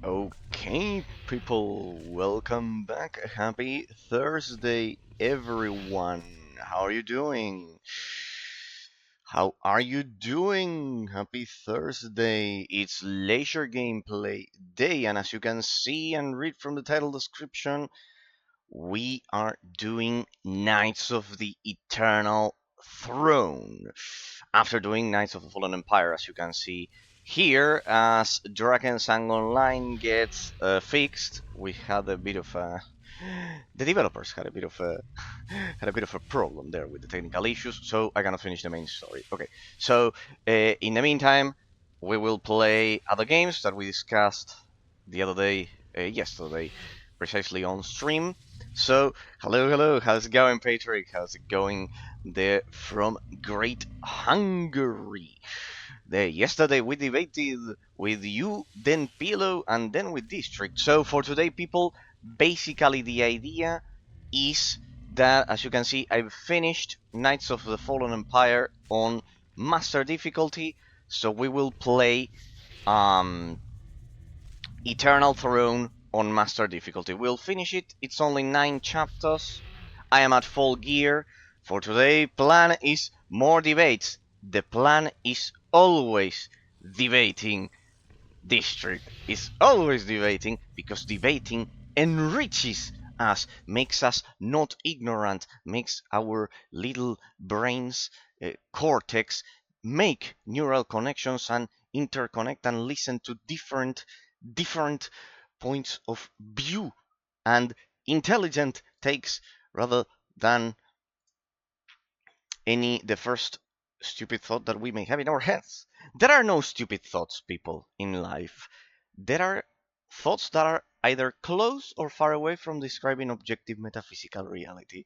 Okay, people, welcome back. Happy Thursday, everyone. How are you doing? How are you doing? Happy Thursday. It's leisure gameplay day, and as you can see and read from the title description, we are doing Knights of the Eternal Throne. After doing Knights of the Fallen Empire, as you can see here, as Drakensang Online gets fixed, we had a bit of a... The developers had a bit of a problem there with the technical issues, so I cannot finish the main story. Okay, so in the meantime, we will play other games that we discussed the other day, yesterday, precisely on stream. So, hello, how's it going, Patrick? How's it going there from Great Hungary? Yesterday we debated with you, then Pillow, and then with District. So for today, people, basically the idea is that, as you can see, I've finished Knights of the Fallen Empire on Master difficulty. So we will play Eternal Throne on Master difficulty. We'll finish it. It's only 9 chapters. I am at full gear. For today, plan is more debates. The plan is always debating. District is always debating, because debating enriches us, makes us not ignorant, makes our little brains, cortex, make neural connections and interconnect and listen to different points of view and intelligent takes, rather than the first stupid thought that we may have in our heads. There are no stupid thoughts, people, in life. There are thoughts that are either close or far away from describing objective metaphysical reality.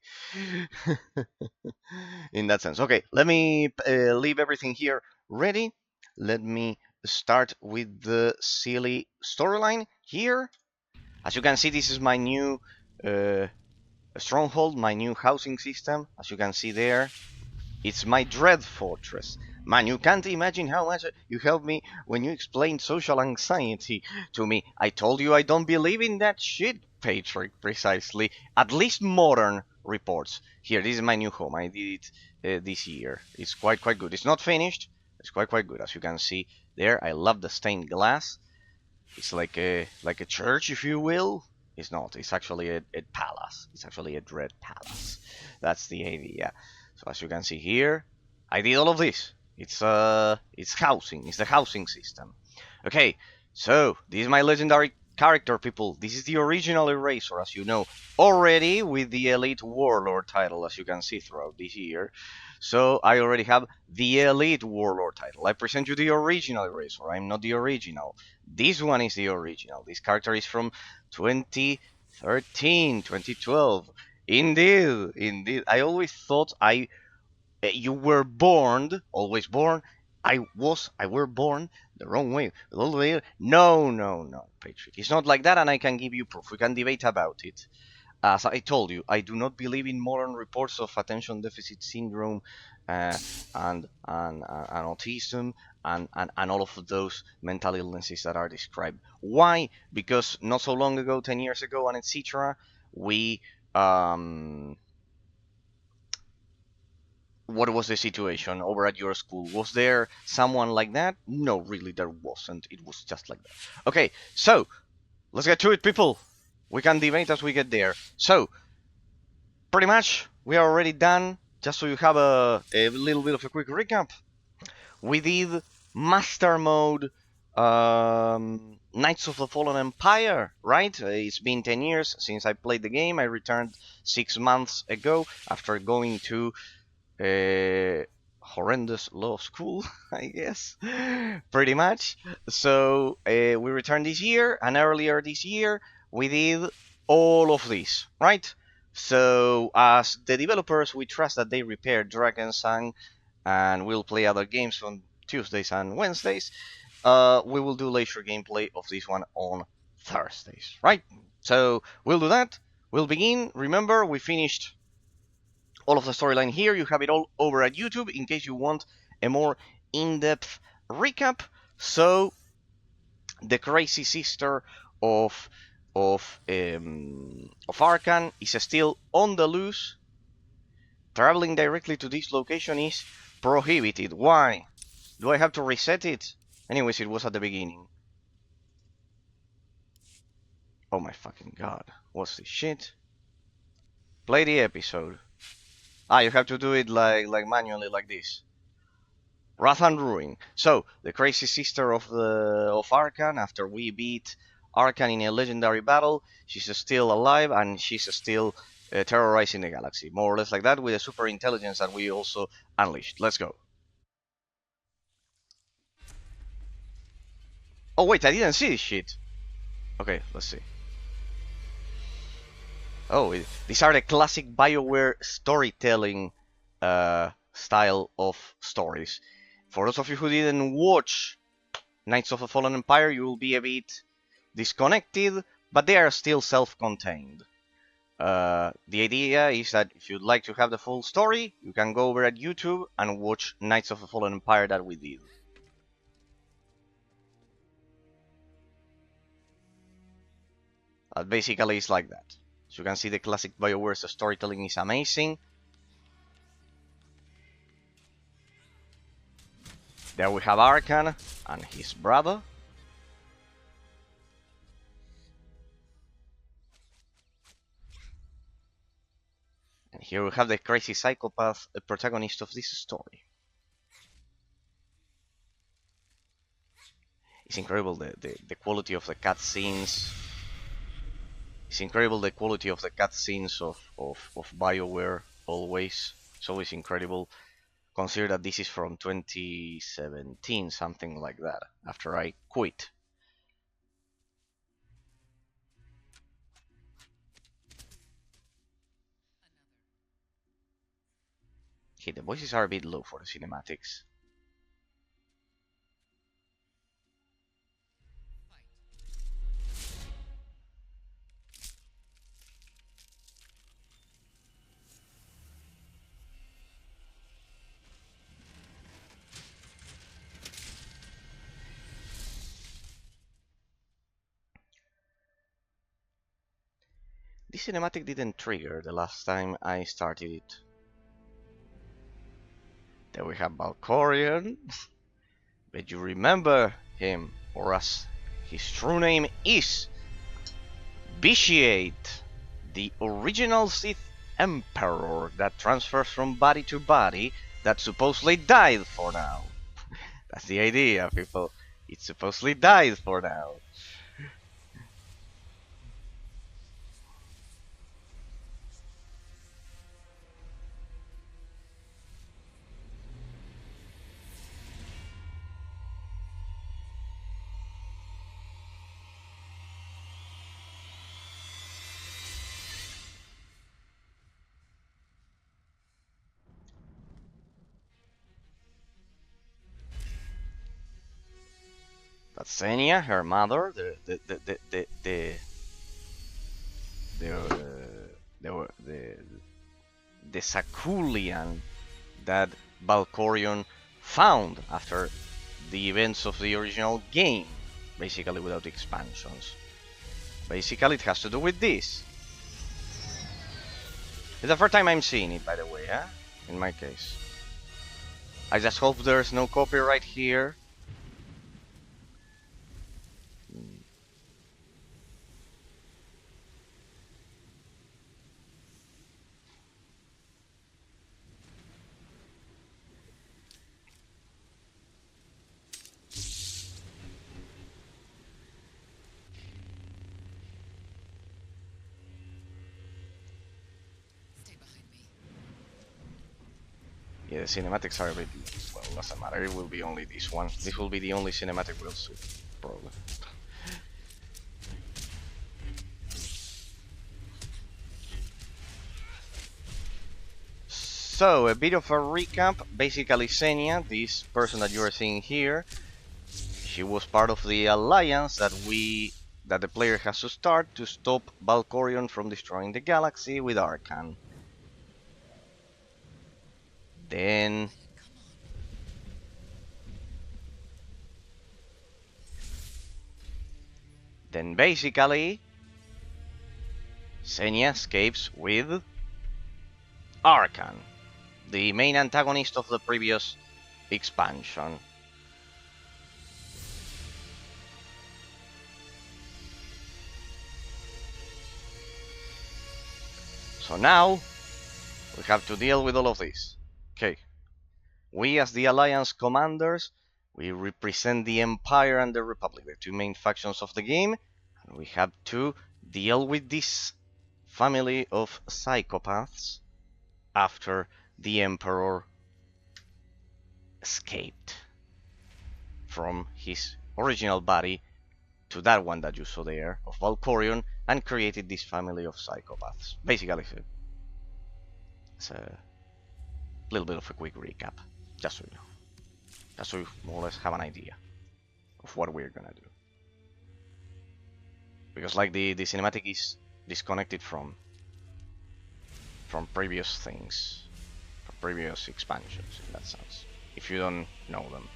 In that sense. Okay, let me leave everything here ready. Let me start with the silly storyline here. As you can see, this is my new stronghold, my new housing system. As you can see there, it's my dread fortress. Man, you can't imagine how much you helped me when you explained social anxiety to me. I told you I don't believe in that shit, Patrick, precisely. At least modern reports. Here, this is my new home. I did it this year. It's quite good. It's not finished. It's quite good. As you can see there, I love the stained glass. It's like a church, if you will. It's not. It's actually a palace. It's actually a dread palace. That's the idea. So as you can see here, I did all of this. It's housing. It's the housing system. Okay, so this is my legendary character, people. This is the original Eraser, as you know, already with the Elite Warlord title, as you can see throughout this year. So I already have the Elite Warlord title. I present you the original Eraser. I'm not the original. This one is the original. This character is from 2013, 2012. Indeed. I always thought you were born, always born. I were born the wrong way. No, Patrick. It's not like that, and I can give you proof. We can debate about it. As I told you, I do not believe in modern reports of attention deficit syndrome and autism and all of those mental illnesses that are described. Why? Because not so long ago, 10 years ago, and etc., we what was the situation over at your school? Was there someone like that? No, really, there wasn't. It was just like that. Okay, so let's get to it, people. We can debate as we get there. So, pretty much, we are already done. Just so you have a little bit of a quick recap. We did Master Mode Knights of the Fallen Empire, right? It's been 10 years since I played the game. I returned 6 months ago after going to horrendous law school, I guess, pretty much. So we returned this year, and earlier this year we did all of this, right? So as the developers, we trust that they repair Drakensang, and we'll play other games on Tuesdays and Wednesdays. We will do leisure gameplay of this one on Thursdays, right? So we'll do that. We'll begin. Remember, we finished all of the storyline here. You have it all over at YouTube in case you want a more in-depth recap. So the crazy sister of of Arcan is still on the loose. Traveling directly to this location is prohibited. Why? Do I have to reset it? Anyways, it was at the beginning. Oh my fucking god. What's this shit? Play the episode. Ah, you have to do it like manually like this. Wrath and Ruin. So, the crazy sister of Arcan, after we beat Arcan in a legendary battle, she's still alive and she's still terrorizing the galaxy. More or less like that with the super intelligence that we also unleashed. Let's go. Oh wait, I didn't see this shit. Okay, let's see. Oh, these are the classic BioWare storytelling style of stories. For those of you who didn't watch Knights of the Fallen Empire, you will be a bit disconnected, but they are still self-contained. The idea is that if you'd like to have the full story, you can go over at YouTube and watch Knights of the Fallen Empire that we did. Basically, it's like that. As you can see, the classic BioWare's storytelling is amazing. There we have Arcan and his brother. And here we have the crazy psychopath protagonist of this story. It's incredible the quality of the cutscenes. It's incredible the quality of the cutscenes of BioWare always. It's always incredible. Consider that this is from 2017, something like that, after I quit. Okay, the voices are a bit low for the cinematics. This cinematic didn't trigger the last time I started it. Then we have Valkorion. But you remember him, or as his true name is, Vitiate, the original Sith Emperor that transfers from body to body that supposedly died for now. That's the idea, people. It supposedly died for now. That's Xenia, her mother, the Sakulian that Valkorion found after the events of the original game, basically without expansions. Basically, it has to do with this. It's the first time I'm seeing it, by the way, eh? In my case. I just hope there's no copyright here. Yeah, the cinematics are a bit... well, doesn't matter, it will be only this one. This will be the only cinematic we'll see, probably. So, a bit of a recap. Basically, Xenia, this person that you are seeing here, she was part of the alliance that the player has to start to stop Valkorion from destroying the galaxy with Arcan. Then then basically Xenia escapes with Arkan, the main antagonist of the previous expansion. So now we have to deal with all of this. Okay. We as the Alliance commanders, we represent the Empire and the Republic, the two main factions of the game, and we have to deal with this family of psychopaths after the Emperor escaped from his original body to that one that you saw there of Valkorion and created this family of psychopaths. Basically, it's a little bit of a quick recap, just so you know. Just so you more or less have an idea of what we're gonna do. Because like the cinematic is disconnected from previous things, from previous expansions in that sense, if you don't know them.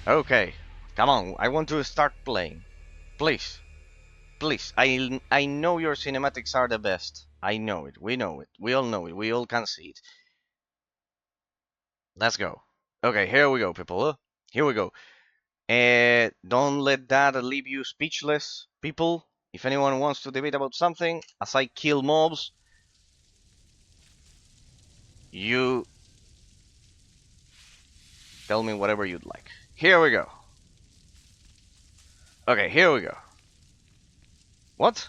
Okay, come on, I want to start playing. Please. Please, I know your cinematics are the best. I know it, we know it, we all know it, we all can see it. Let's go. Okay, here we go, people. Here we go. Don't let that leave you speechless, people. If anyone wants to debate about something, as I kill mobs, you tell me whatever you'd like. Here we go. Okay, here we go. What?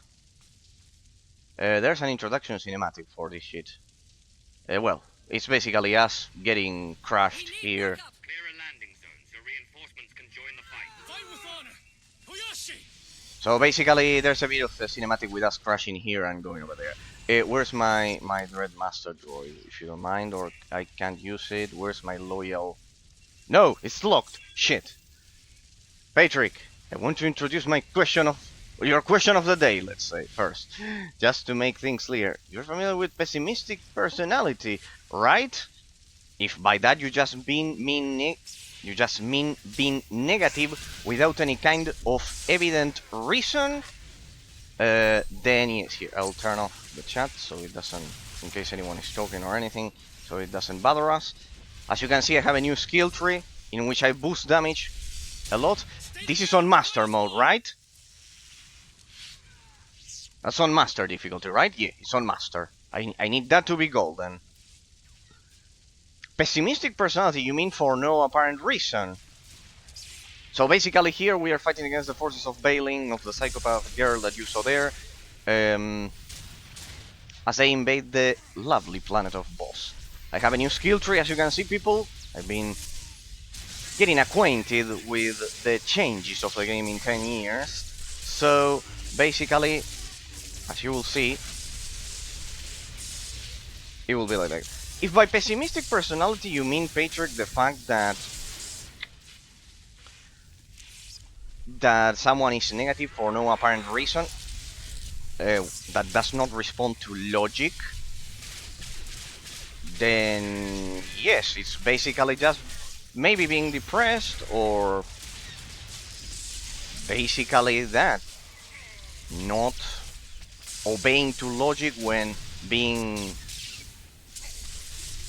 There's an introduction cinematic for this shit. Well, it's basically us getting crushed here. So basically, there's a bit of a cinematic with us crashing here and going over there. Where's my Dread Master droid, if you don't mind, or I can't use it? Where's my loyal? No, it's locked. Shit. Patrick, I want to introduce my your question of the day, let's say, first. Just to make things clear. You're familiar with pessimistic personality, right? If by that you just mean being negative without any kind of evident reason, then yes, here, I'll turn off the chat so it doesn't, in case anyone is talking or anything, so it doesn't bother us. As you can see, I have a new skill tree in which I boost damage a lot. This is on master mode, right? That's on master difficulty, right? Yeah, it's on master. I need that to be golden. Pessimistic personality, you mean for no apparent reason. So basically here we are fighting against the forces of Bailing, of the psychopath girl that you saw there, as they invade the lovely planet of Boss. I have a new skill tree, as you can see, people. I've been getting acquainted with the changes of the game in 10 years. So basically, as you will see, it will be like that. If by pessimistic personality you mean, Patrick, the fact that someone is negative for no apparent reason, that does not respond to logic, then yes, it's basically just maybe being depressed, or basically that, not obeying to logic when being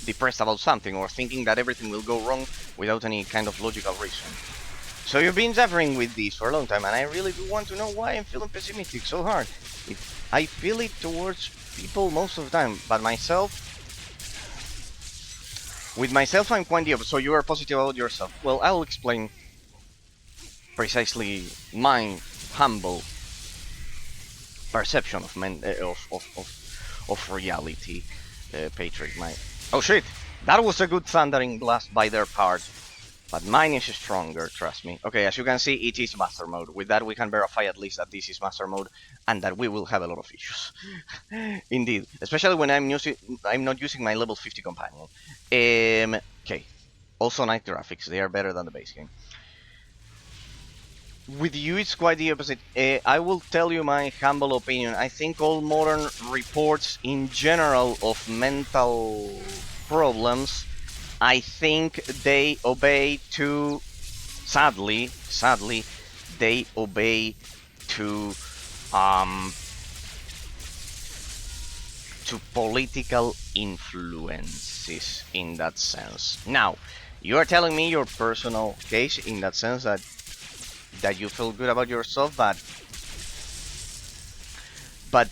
depressed about something, or thinking that everything will go wrong without any kind of logical reason. So you've been suffering with this for a long time, and I really do want to know why I'm feeling pessimistic so hard. I feel it towards people most of the time, but with myself I'm quite the opposite. So you are positive about yourself. Well, I'll explain precisely my humble perception of reality, Patrick. Oh shit! That was a good thundering blast by their part. But mine is stronger, trust me. Okay, as you can see, it is master mode. With that, we can verify at least that this is master mode, and that we will have a lot of issues. Indeed, especially when I'm not using my level 50 companion. Okay, Also nice graphics, they are better than the base game. With you, it's quite the opposite. I will tell you my humble opinion. I think all modern reports in general of mental problems, I think they obey to, sadly, they obey um, to political influences in that sense. Now, you are telling me your personal case in that sense that you feel good about yourself, but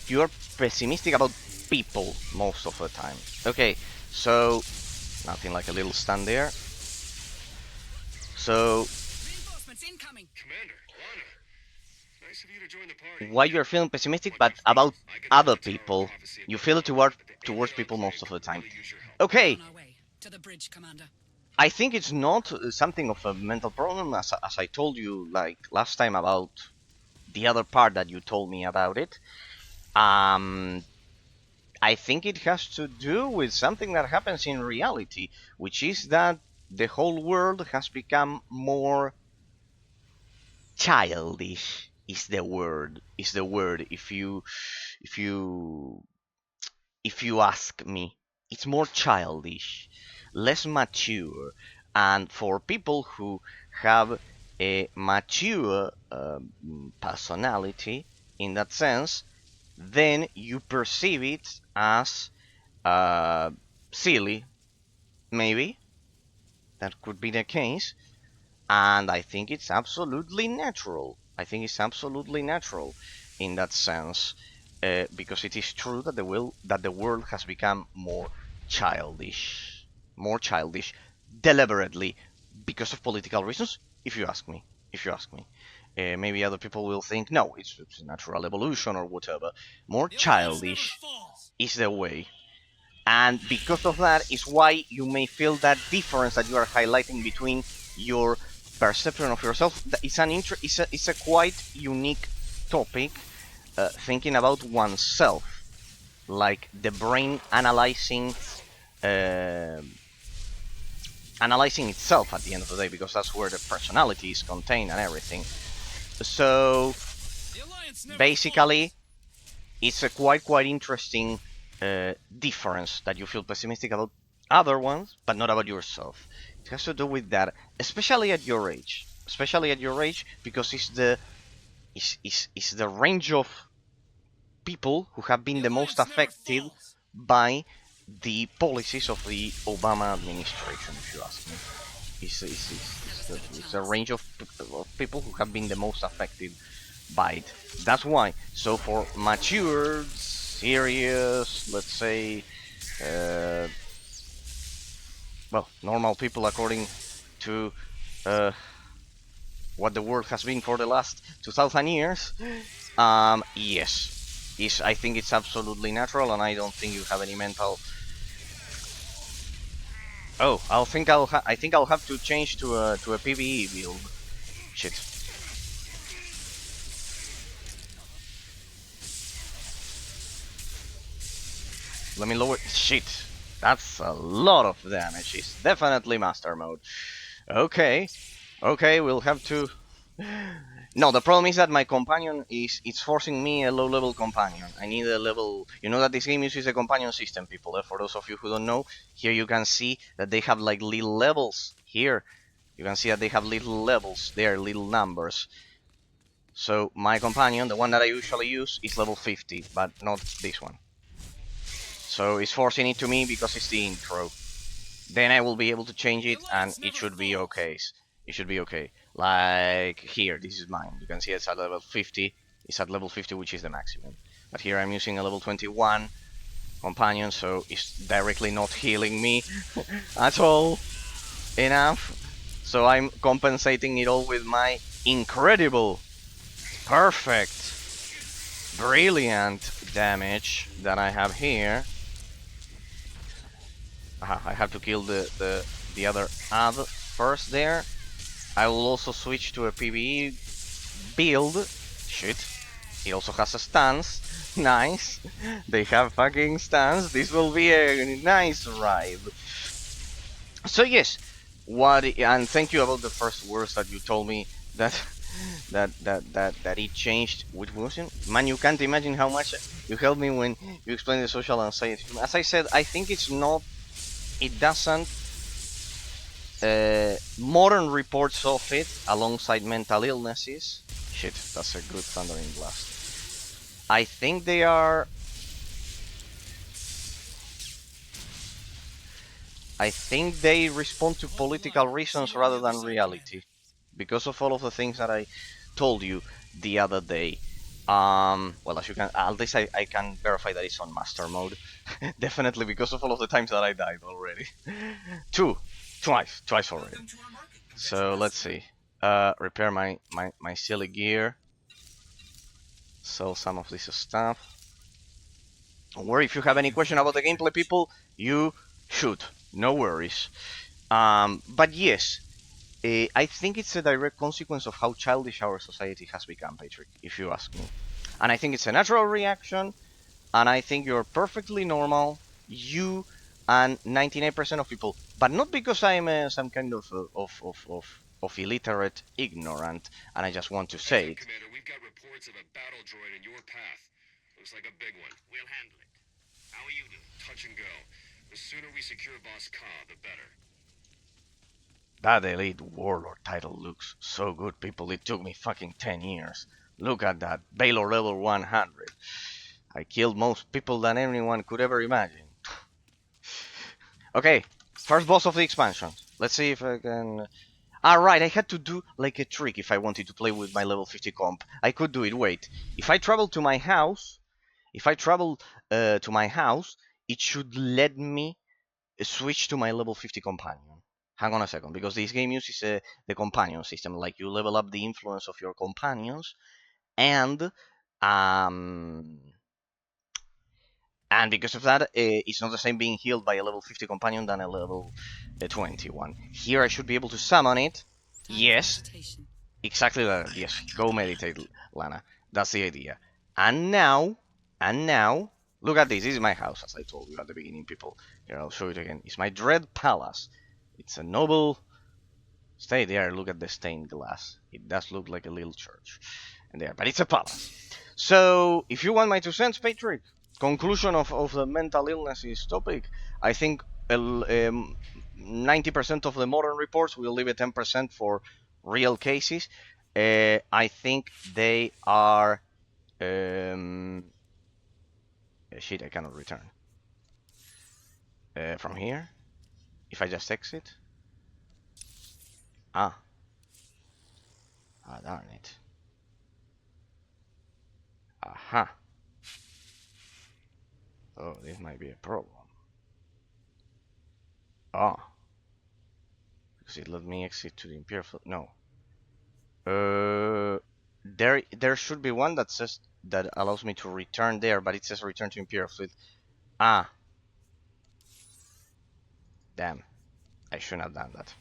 you're pessimistic about people most of the time. Okay, so nothing like a little stand there. So why you're feeling pessimistic, but about other people, you feel it towards people most of the time. Okay. I think it's not something of a mental problem, as I told you like last time about the other part that you told me about it. I think it has to do with something that happens in reality, which is that the whole world has become more childish. Is the word? Is the word? If you if you ask me, it's more childish, less mature, and for people who have a mature personality in that sense, then you perceive it as silly, maybe that could be the case, and I think it's absolutely natural. I think it's absolutely natural in that sense, because it is true that the world has become more childish, deliberately, because of political reasons. If you ask me, if you ask me, maybe other people will think no, it's natural evolution or whatever. More childish is the way. And because of that is why you may feel that difference that you are highlighting between your perception of yourself. It's a quite unique topic, thinking about oneself, like the brain uh, analyzing itself at the end of the day, because that's where the personality is contained and everything. So basically, it's a quite interesting difference that you feel pessimistic about other ones, but not about yourself. It has to do with that, especially at your age. Especially at your age, because it's the range of people who have been the most affected by the policies of the Obama administration, if you ask me. It's a range of people who have been the most affected by it. That's why. So for mature, serious, let's say, uh, well, normal people according to uh, what the world has been for the last 2,000 years, yes, I think it's absolutely natural, and I don't think you have any mental. Oh, I think I'll have to change to a PvE build. Shit. Let me lower. Shit. That's a lot of damage. It's definitely master mode. Okay. Okay, we'll have to. No, the problem is that my companion it's forcing me a low-level companion. I need a level. You know that this game uses a companion system, people. For those of you who don't know, here you can see that they have like little levels. Here, you can see that they have little levels. They are little numbers. So my companion, the one that I usually use, is level 50, but not this one. So it's forcing it to me because it's the intro. Then I will be able to change it, and it should be okay. It should be okay. Like here, this is mine. You can see it's at level 50. It's at level 50, which is the maximum. But here I'm using a level 21 companion, so it's directly not healing me at all enough. So I'm compensating it all with my incredible, perfect, brilliant damage that I have here. I have to kill the other ad first there. I will also switch to a PvE build. Shit. It also has a stance. Nice. They have fucking stance. This will be a nice ride. So yes, and thank you about the first words that you told me that that it changed which wasn't. Man, you can't imagine how much you helped me when you explained the social anxiety. As I said, I think it's not. It doesn't. Modern reports of it alongside mental illnesses. Shit, that's a good thundering blast. I think they are. I think they respond to political reasons rather than reality, because of all of the things that I told you the other day. Well, as you can, at least I can verify that it's on master mode. Definitely because of all of the times that I died already. Twice already. So let's see. Repair my silly gear. Sell some of this stuff. Don't worry if you have any question about the gameplay, people. You should. No worries. But yes, I think it's a direct consequence of how childish our society has become, Patrick, if you ask me. And I think it's a natural reaction, and I think you're perfectly normal, you and 99% of people, but not because I'm some kind of illiterate ignorant, and I just want to say it. Commander, we've got reports of a battle droid in your path. Looks like a big one. We'll handle it. How are you doing? Touch and go. The sooner we secure Boss Ka, the better. That elite warlord title looks so good, people. It took me fucking 10 years. Look at that. Baylor level 100. I killed most people than anyone could ever imagine. Okay, first boss of the expansion. Let's see if I can... Right, I had to do like a trick if I wanted to play with my level 50 comp. I could do it, wait. If I travel to my house, it should let me switch to my level 50 companion. Hang on a second, because this game uses the companion system. Like, you level up the influence of your companions, and um, because of that, it's not the same being healed by a level 50 companion than a level 21. Here I should be able to summon it. Yes, exactly that. Yes, go meditate, Lana. That's the idea. And now, look at this. This is my house, as I told you at the beginning, people. Here, I'll show it again. It's my Dread Palace. It's a noble. Stay there. Look at the stained glass. It does look like a little church. And there, but it's a palace. So, if you want my 2 cents, Patrick, conclusion of the mental illnesses topic, I think 90% of the modern reports, will leave it 10% for real cases. I think they are... shit, I cannot return. From here? If I just exit? Ah. Ah, darn it. Aha. Oh, this might be a problem. Ah. Because it let me exit to the Imperial... No. There should be one that says that allows me to return there, but it says return to Imperial Fleet. Ah, damn! I shouldn't have done that.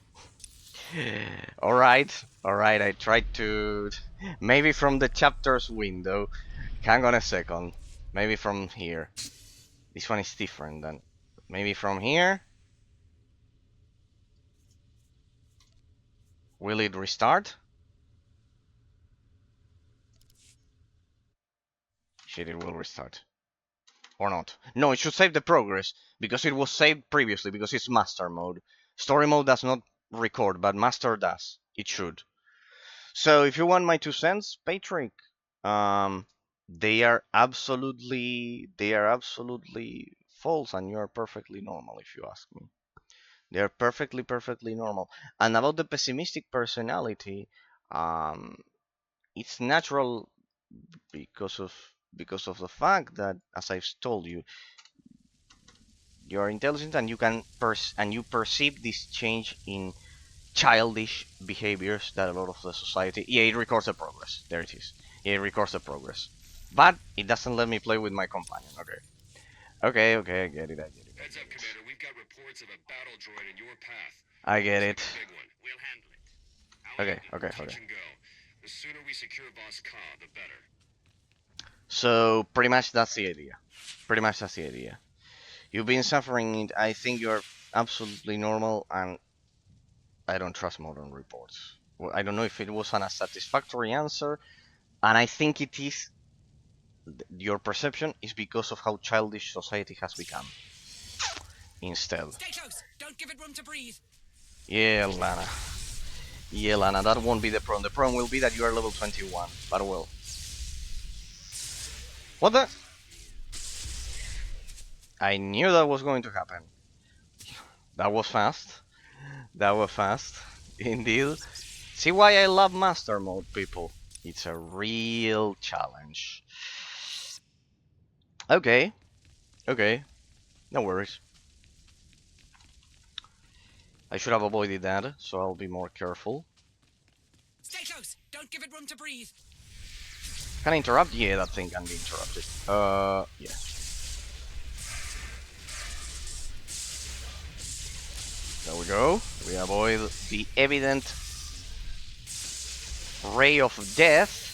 All right. I tried to maybe from the chapters window. Hang on a second. Maybe from here. This one is different than. Maybe from here. Will it restart? Shit, it will restart. Or not. No, it should save the progress, because it was saved previously, because it's master mode. Story mode does not record, but master does. It should. So if you want my 2 cents, Patrick, um, they are absolutely false, and you are perfectly normal, if you ask me. They are perfectly normal. And about the pessimistic personality, um, it's natural because of the fact that, as I've told you, you are intelligent, and you perceive this change in childish behaviors that a lot of the society. Yeah, it records the progress. There it is. Yeah, it records the progress, but it doesn't let me play with my companion. Okay, I get it. Heads up, Commander. We've got reports of a battle droid in your path. I get Looks it. like a big one. We'll handle it. How are you doing? Touch Okay. and go. The sooner we secure Boss Ka, the better. So pretty much that's the idea. You've been suffering it. I think you're absolutely normal, and I don't trust modern reports. Well, I don't know if it was an unsatisfactory answer, and I think it is. Your perception is because of how childish society has become. Instead. Stay close. Don't give it room to breathe. Yeah, Lana. Yeah, Lana, that won't be the problem. The problem will be that you are level 21. But well. What the? I knew that was going to happen. That was fast. That was fast. Indeed. See why I love Master Mode, people. It's a real challenge. Okay. Okay. No worries. I should have avoided that, so I'll be more careful. Stay close. Don't give it room to breathe. Can I interrupt? Yeah, that thing can be interrupted. Yeah. There we go. We avoid the evident ray of death.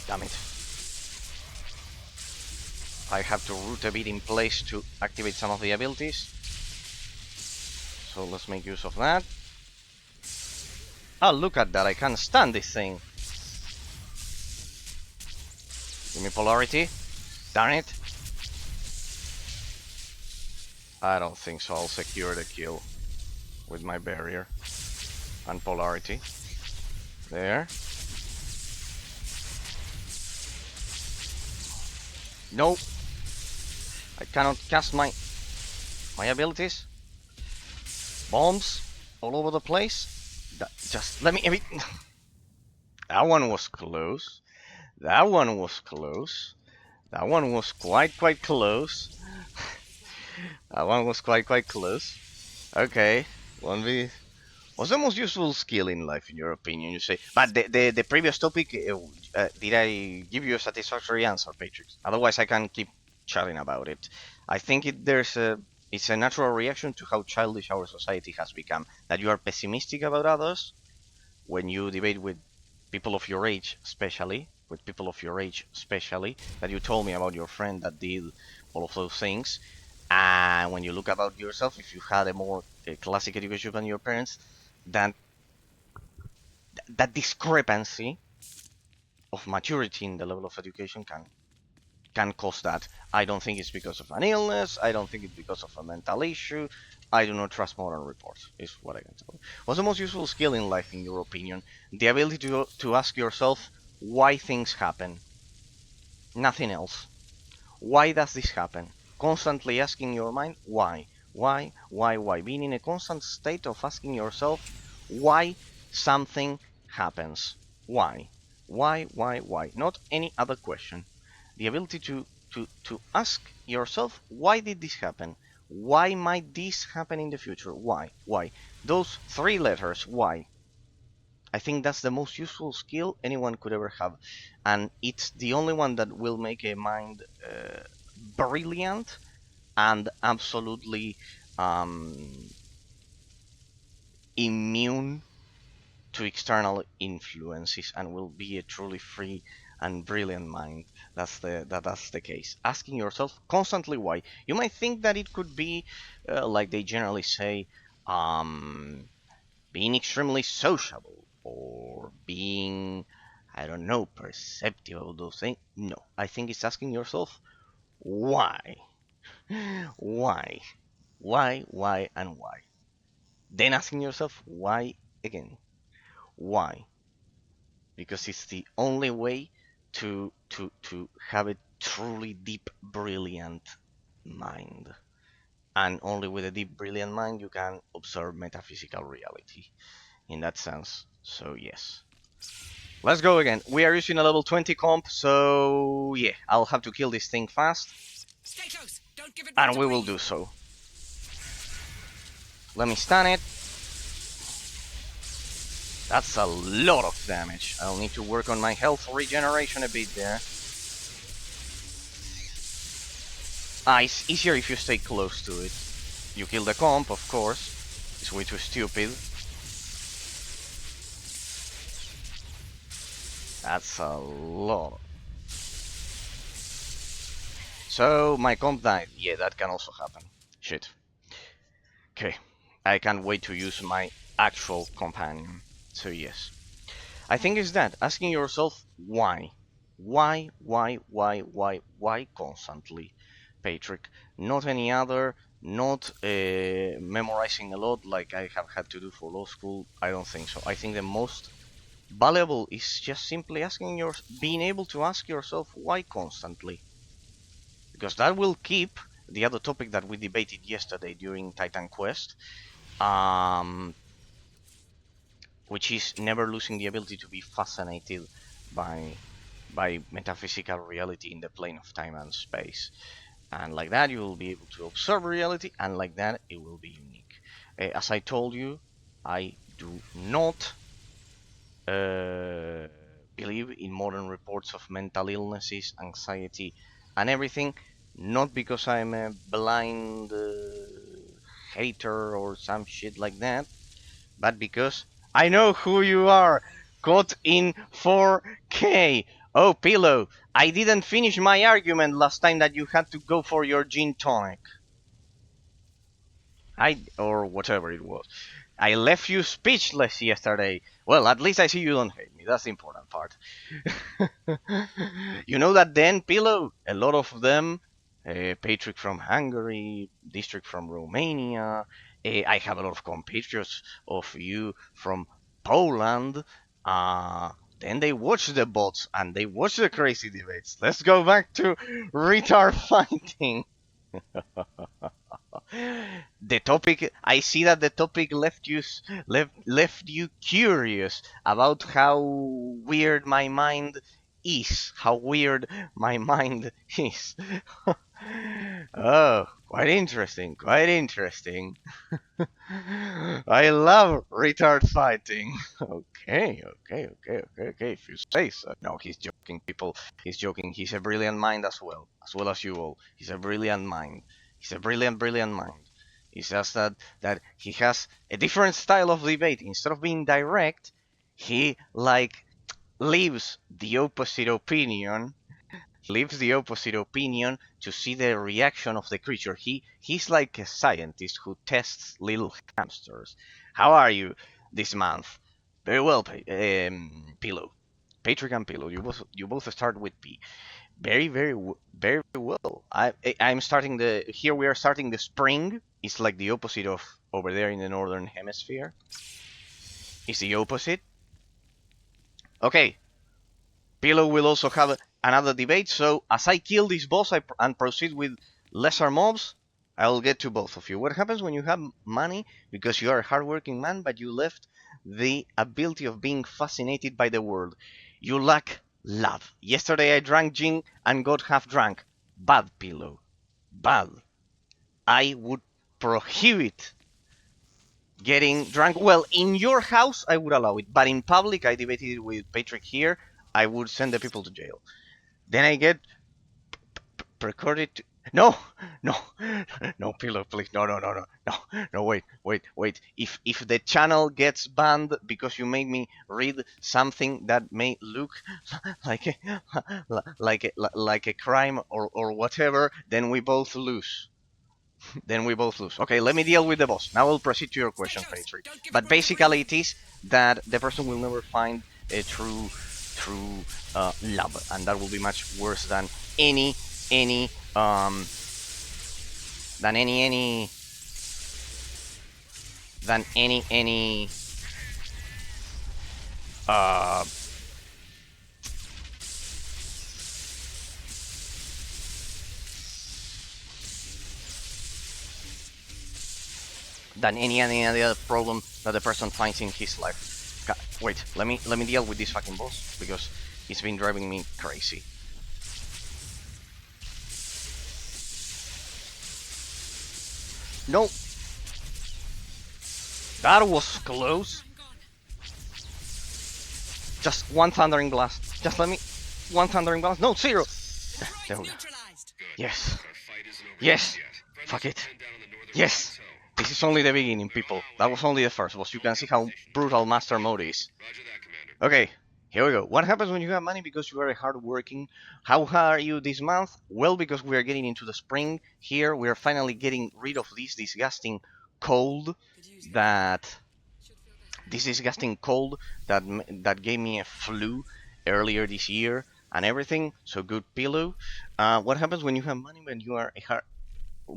Damn it. I have to root a bit in place to activate some of the abilities. So let's make use of that. Oh, look at that. I can't stand this thing. Give me polarity. Darn it. I don't think so. I'll secure the kill with my barrier and polarity. There. No. I cannot cast my abilities. Bombs all over the place. Just let me. That one was close. That one was close. That one was quite close. That one was quite close. Okay, 1v. What's the most useful skill in life, in your opinion? You say, but the previous topic, did I give you a satisfactory answer, Patrix? Otherwise, I can keep chatting about it. I think it's a natural reaction to how childish our society has become. That you are pessimistic about others when you debate with people of your age, especially that you told me about your friend that did all of those things. And when you look about yourself, if you had a more classic education than your parents, that discrepancy of maturity in the level of education can cause that. I don't think it's because of an illness. I don't think it's because of a mental issue. I do not trust modern reports, is what I can tell you. What's the most useful skill in life, in your opinion? The ability to ask yourself why things happen. Nothing else. Why does this happen? Constantly asking your mind why. Why? Being in a constant state of asking yourself why something happens. Why? Why? Not any other question. The ability to ask yourself why did this happen? Why might this happen in the future? Why? Those three letters, why. I think that's the most useful skill anyone could ever have, and it's the only one that will make a mind brilliant and absolutely immune to external influences, and will be a truly free and brilliant mind. That's the case. Asking yourself constantly why. You might think that it could be like they generally say, being extremely sociable or being, I don't know, perceptive of those things. No, I think it's asking yourself why, why, and why. Then asking yourself why again, why, because it's the only way to have a truly deep, brilliant mind. And only with a deep, brilliant mind you can observe metaphysical reality in that sense. So yes. Let's go again. We are using a level 20 comp, so yeah, I'll have to kill this thing fast. Stay close. Don't give it room And to we will breathe. do so. Let me stun it. That's a lot of damage. I'll need to work on my health regeneration a bit there. It's easier if you stay close to it. You kill the comp, of course. It's way too stupid. That's a lot. So, my comp died. Yeah, that can also happen. Shit. Okay, I can't wait to use my actual companion. So yes, I think it's that asking yourself why constantly, Patrick. Not any other. Not memorizing a lot like I have had to do for law school. I don't think so. I think the most valuable is just simply being able to ask yourself why constantly, because that will keep the other topic that we debated yesterday during Titan Quest, um, which is never losing the ability to be fascinated by metaphysical reality in the plane of time and space. And like that, you will be able to observe reality, and like that, it will be unique. As I told you, I do not uh, believe in modern reports of mental illnesses, anxiety, and everything. Not because I'm a blind hater or some shit like that, but because I know who you are. Caught in 4K. Oh, Pillow, I didn't finish my argument last time that you had to go for your gin tonic. Or whatever it was. I left you speechless yesterday. Well, at least I see you don't hate me. That's the important part. You know that then, Pillow? A lot of them, Patrick from Hungary, District from Romania. I have a lot of compatriots of you from Poland. Then they watch the bots and they watch the crazy debates. Let's go back to retard fighting. The topic, I see that the topic left you curious about how weird my mind how weird my mind is. Oh, quite interesting, quite interesting. I love retard fighting. Okay. If you say so. No, he's joking, people. He's joking. He's a brilliant mind as well as you all. He's a brilliant mind. He's a brilliant mind. It's just that he has a different style of debate. Instead of being direct, he like leaves the opposite opinion to see the reaction of the creature. He's like a scientist who tests little hamsters. How are you this month? Very well, Pillow. Patrick and Pillow. You both start with P. Very well. I'm starting the here. We are starting the spring. It's like the opposite of over there in the northern hemisphere. It's the opposite. Okay, Pillow will also have another debate, so as I kill this boss and proceed with lesser mobs, I'll get to both of you. What happens when you have money because you are a hardworking man, but you left the ability of being fascinated by the world? You lack love. Yesterday I drank gin and got half drunk. Bad, Pillow. Bad. I would prohibit getting drunk. Well, in your house, I would allow it, but in public, I debated it with Patrick here. I would send the people to jail. Then I get recorded. No, no, no, Pillow, please, no. Wait. If the channel gets banned because you made me read something that may look like a crime or whatever, then we both lose. Okay, let me deal with the boss. Now I'll proceed to your question, Patrick. But basically, it is that the person will never find a true love, and that will be much worse than any than any uh than any other problem that the person finds in his life. Wait, let me deal with this fucking boss because it's been driving me crazy. No, that was close. Just one thundering blast. Just let me one thundering blast. No, zero. There we go. Yes. Yes. Fuck it. Yes. This is only the beginning, people. That was only the first boss. You can see how brutal Master Mode is. Okay, here we go. What happens when you have money because you are a hardworking? How are you this month? Well, because we are getting into the spring here. We are finally getting rid of this disgusting cold that this disgusting cold that gave me a flu earlier this year and everything. So good pillow. What happens when you have money? When you are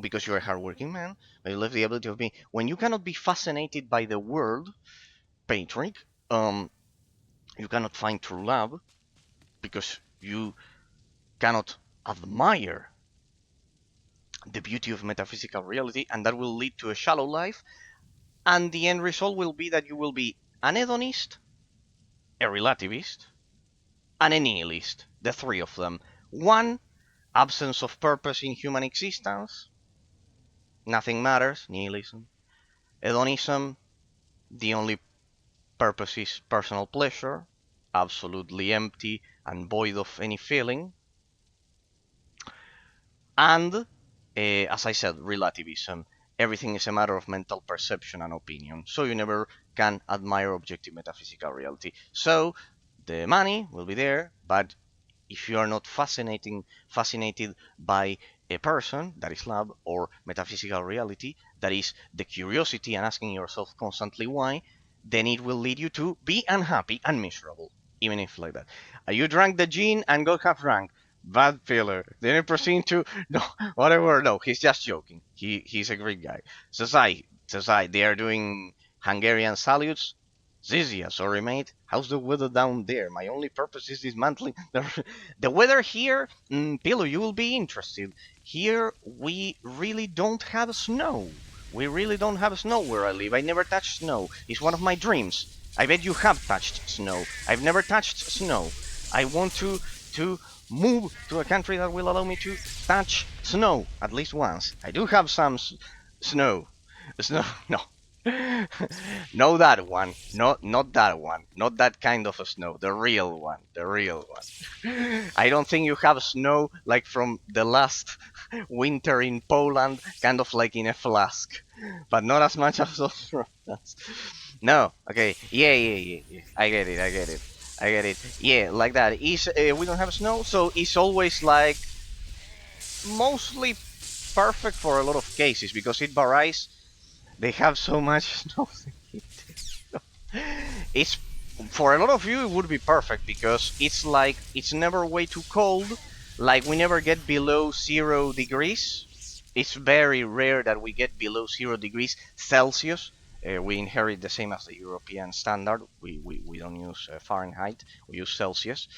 because you're a hardworking man, but you have the ability of being. When you cannot be fascinated by the world, Patrick, you cannot find true love because you cannot admire the beauty of metaphysical reality, and that will lead to a shallow life. And the end result will be that you will be an hedonist, a relativist, and a nihilist. The three of them. One, absence of purpose in human existence. Nothing matters, nihilism. Hedonism, the only purpose is personal pleasure, absolutely empty and void of any feeling. And, as I said, relativism. Everything is a matter of mental perception and opinion, so you never can admire objective metaphysical reality. So the money will be there, but if you are not fascinated by a person, that is love, or metaphysical reality, that is the curiosity and asking yourself constantly why, then it will lead you to be unhappy and miserable, even if like that. You drank the gin and God have drank. Bad filler. Then he proceed to no whatever. No, he's just joking. He's a great guy. Society. They are doing Hungarian salutes. Zizia, sorry mate. How's the weather down there? My only purpose is dismantling the weather here. Pillow, you will be interested. Here we really don't have snow. We really don't have snow where I live. I never touched snow. It's one of my dreams. I bet you have touched snow. I've never touched snow. I want to move to a country that will allow me to touch snow at least once. I do have some snow. Snow, no. No, that one. Not that one. Not that kind of a snow. The real one. The real one. I don't think you have snow like from the last winter in Poland, kind of like in a flask, but not as much as those from us. No. Okay. Yeah. I get it. I get it. Yeah, like that. We don't have snow, so it's always like mostly perfect for a lot of cases because it varies. They have so much snow. It's for a lot of you it would be perfect because it's like it's never way too cold. Like we never get below 0 degrees. It's very rare that we get below 0 degrees Celsius. We inherit the same as the European standard. We don't use Fahrenheit. We use Celsius.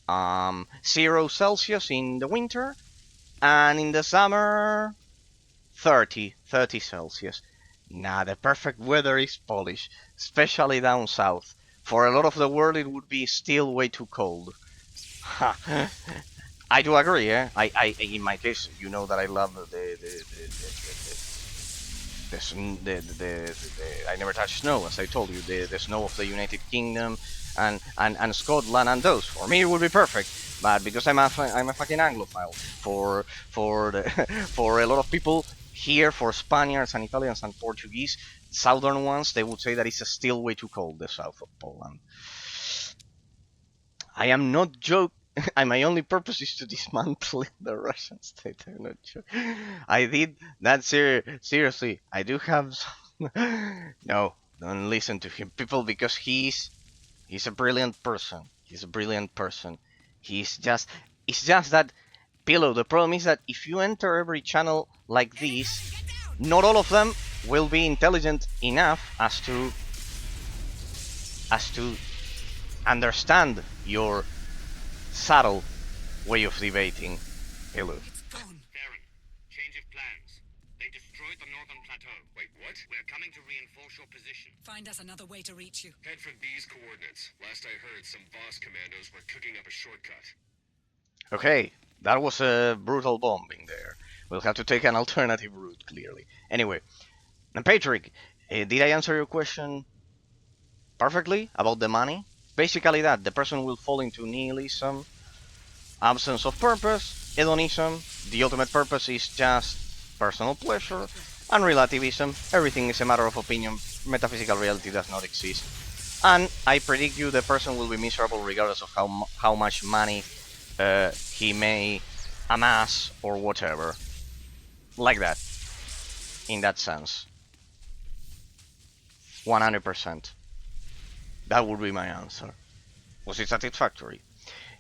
0 Celsius in the winter, and in the summer 30 Celsius. Nah, the perfect weather is Polish, especially down south. For a lot of the world, it would be still way too cold. I do agree, eh? In my case, you know that I love I never touch snow, as I told you, the snow of the United Kingdom and Scotland and those. For me, it would be perfect. But because I'm a fucking Anglophile, for the for a lot of people here, for Spaniards and Italians and Portuguese, southern ones, they would say that it's still way too cold, the south of Poland. I am not joking. My only purpose is to dismantle the Russian state. I'm not joking. I did that seriously. I do have some... No, don't listen to him, people, because he's a brilliant person. He's a brilliant person. It's just that, Pillow, the problem is that if you enter every channel like this, not all of them will be intelligent enough as to understand your subtle way of debating. Pillow. It's gone. Baron, change of plans. They destroyed the northern plateau. Wait, what? We're coming to reinforce your position. Find us another way to reach you. Head for these coordinates. Last I heard, some boss commandos were cooking up a shortcut. Okay, that was a brutal bombing there. We'll have to take an alternative route, clearly. Anyway, and Patrick, did I answer your question perfectly about the money? Basically that, the person will fall into nihilism, absence of purpose, hedonism, the ultimate purpose is just personal pleasure, and relativism, everything is a matter of opinion, metaphysical reality does not exist. And I predict you the person will be miserable regardless of how much money he may amass or whatever. Like that, in that sense. 100%. That would be my answer. Was it satisfactory?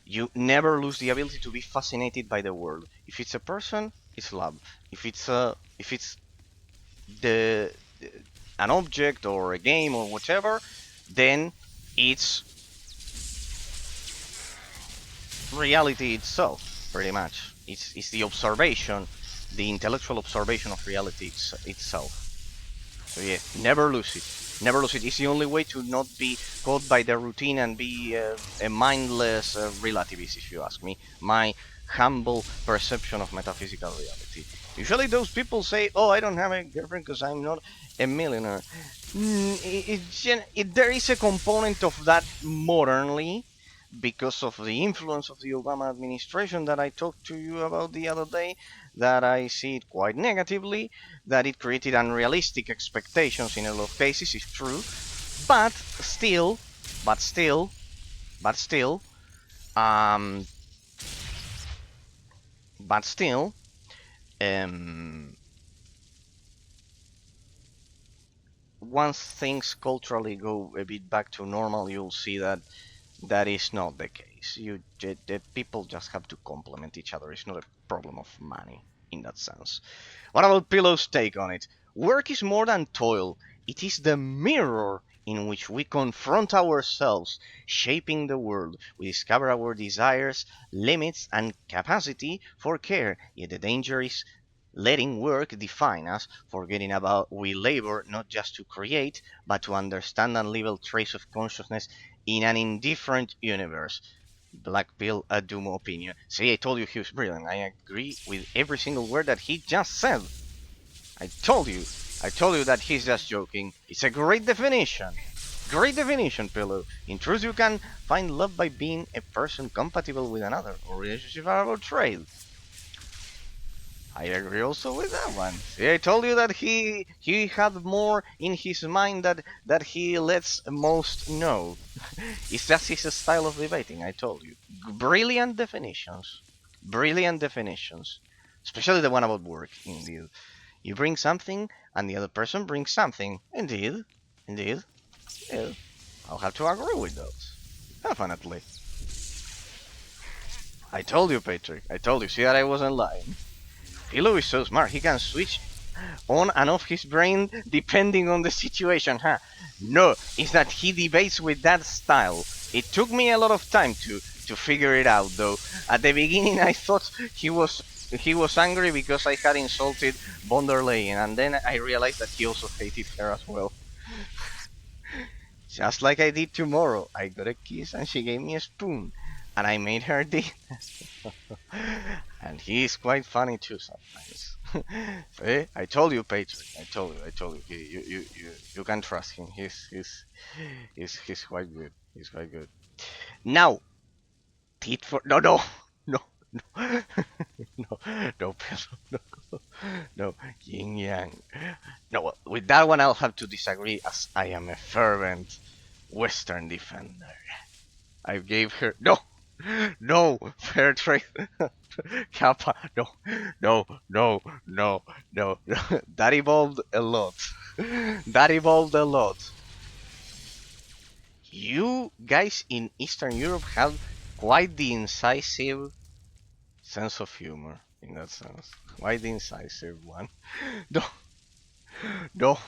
You never lose the ability to be fascinated by the world. If it's a person, it's love. If it's the an object or a game or whatever, then it's reality itself, pretty much. It's the observation, the intellectual observation of reality itself. So yeah, never lose it. Never lose it. It's the only way to not be caught by the routine and be a mindless relativist, if you ask me. My humble perception of metaphysical reality. Usually those people say, oh, I don't have a girlfriend because I'm not a millionaire. There is a component of that modernly because of the influence of the Obama administration that I talked to you about the other day, that I see it quite negatively, that it created unrealistic expectations in a lot of cases, is true, but still, but still, but still, um, but still, um, once things culturally go a bit back to normal, you'll see that that is not the case. The people just have to complement each other. It's not a problem of money in that sense. What about Pillow's take on it? Work is more than toil. It is the mirror in which we confront ourselves, shaping the world. We discover our desires, limits, and capacity for care. Yet the danger is letting work define us, forgetting about we labor not just to create, but to understand and level trace of consciousness in an indifferent universe. Black Pill, a Doom opinion. See, I told you he was brilliant. I agree with every single word that he just said. I told you. I told you that he's just joking. It's a great definition. Great definition, Pillow. In truth, you can find love by being a person compatible with another, or relationships are about trade. I agree also with that one. See, I told you that he had more in his mind that he lets most know. It's just his style of debating, I told you. Brilliant definitions. Brilliant definitions. Especially the one about work, indeed. You bring something, and the other person brings something. Indeed. Indeed. Yeah. I'll have to agree with those. Definitely. I told you, Patrick. I told you. See that I wasn't lying. Philo is so smart. He can switch on and off his brain depending on the situation, huh? No, it's that he debates with that style. It took me a lot of time to figure it out, though. At the beginning, I thought he was angry because I had insulted von der Leyen, and then I realized that he also hated her as well. Just like I did tomorrow. I got a kiss and she gave me a spoon, and I made her dinner. And he is quite funny too sometimes. See? I told you, Patrick. I told you. You can trust him. He's quite good. He's quite good. Now, tit for no no no no no no yin yang. No, with that one I'll have to disagree, as I am a fervent Western defender. I gave her no fair trade. Kappa, no. That evolved a lot. That evolved a lot. You guys in Eastern Europe have quite the incisive sense of humor in that sense. Quite the incisive one. No, no.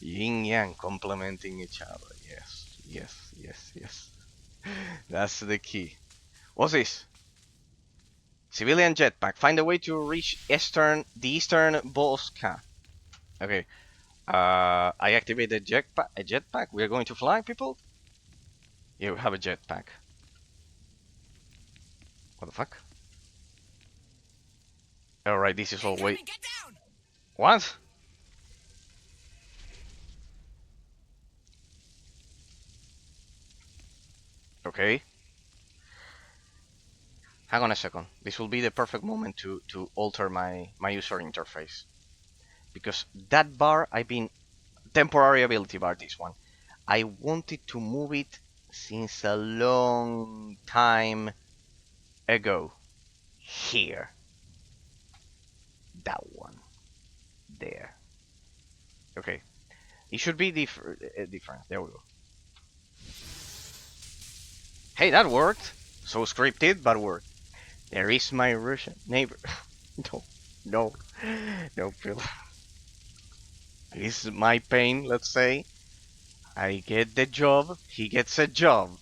Yin yang complementing each other. Yes. That's the key. What's this? Civilian jetpack. Find a way to reach the eastern boss camp. Okay. I activate a jetpack. We are going to fly, people. You have a jetpack. What the fuck? All right, this is all. Wait. Get down! What? Okay. Hang on a second. This will be the perfect moment to alter my user interface, because that bar I've been temporary ability bar. This one I wanted to move it since a long time ago. Here. That one. There. Okay. It should be different. There we go. Hey, that worked. So scripted, but worked. There is my Russian neighbor. No, no, no, Phil. This is my pain, let's say. I get the job, he gets a job.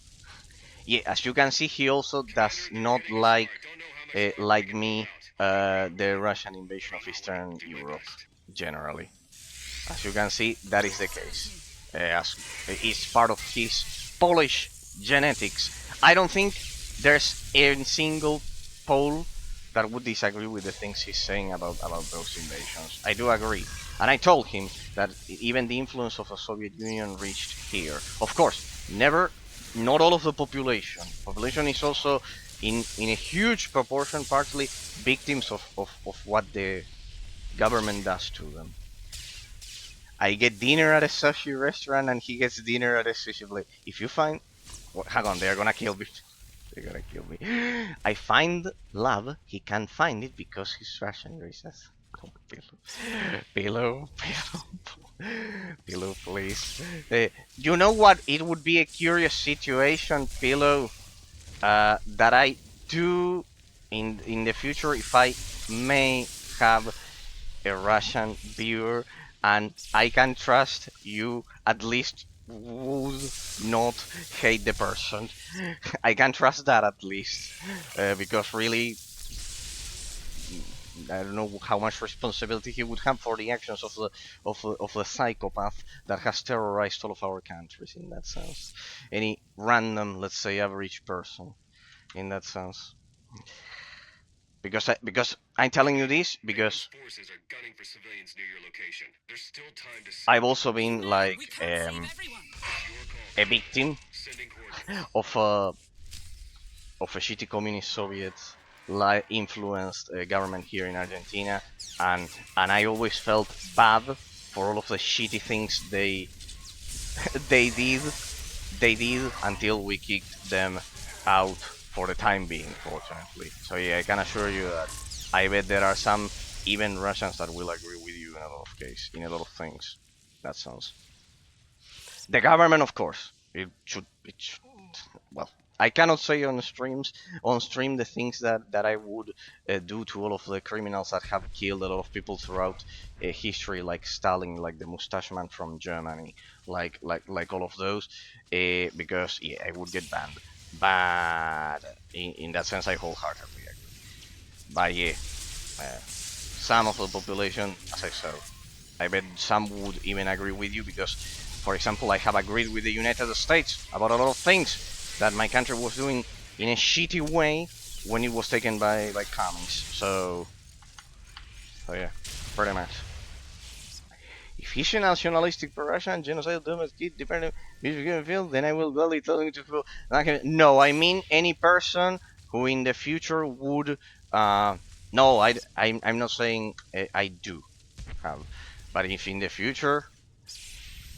Yeah, as you can see, he also does Commander, you're not getting this far. like I don't know how much longer we like can hold me out. Keep going. the Russian invasion of I'm not winning. Eastern Do my Europe best. generally. As you can see, that is the case. Certainly. As it's part of his Polish genetics. I don't think there's a single Pole that would disagree with the things he's saying about those invasions. I do agree, and I told him that even the influence of the Soviet Union reached here. Of course, never, not all of the population. Population is also in a huge proportion partly victims of what the government does to them. I get dinner at a sushi restaurant and he gets dinner at a sushi place. If you find, well, hang on, they're gonna kill me. They're gonna kill me. I find love. He can't find it because he's Russian racist. Oh, pillow, pillow, please. You know what? It would be a curious situation, pillow, that I do in the future if I may have a Russian viewer, and I can trust you at least would not hate the person. I can trust that at least, because really, I don't know how much responsibility he would have for the actions of the psychopath that has terrorized all of our countries. In that sense, any random, let's say, average person. In that sense, because I'm telling you this NATO's because forces are gunning for civilians near your location. There's still time to I've stop them. also Even been now, we like can't save everyone. Your call, a Commander. victim Sending coordinates. of a shitty communist Soviet like influenced government here in Argentina, and I always felt bad for all of the shitty things they did they did until we kicked them out for the time being, fortunately. So yeah, I can assure you that I bet there are some even Russians that will agree with you in a lot of cases, in a lot of things. That sounds. The government, of course, it should well, I cannot say on stream the things that I would do to all of the criminals that have killed a lot of people throughout history, like Stalin, like the mustache man from Germany, like all of those, because yeah, I would get banned. But in that sense, I wholeheartedly agree. But yeah, some of the population, as I said, I bet some would even agree with you because, for example, I have agreed with the United States about a lot of things that my country was doing in a shitty way when it was taken by commies. So yeah, pretty much. If he's a nationalistic Russian genocide domestic kid dependent given field, then I will gladly tell him to feel like no, I mean any person who in the future would no, I'm not saying I do have, but if in the future,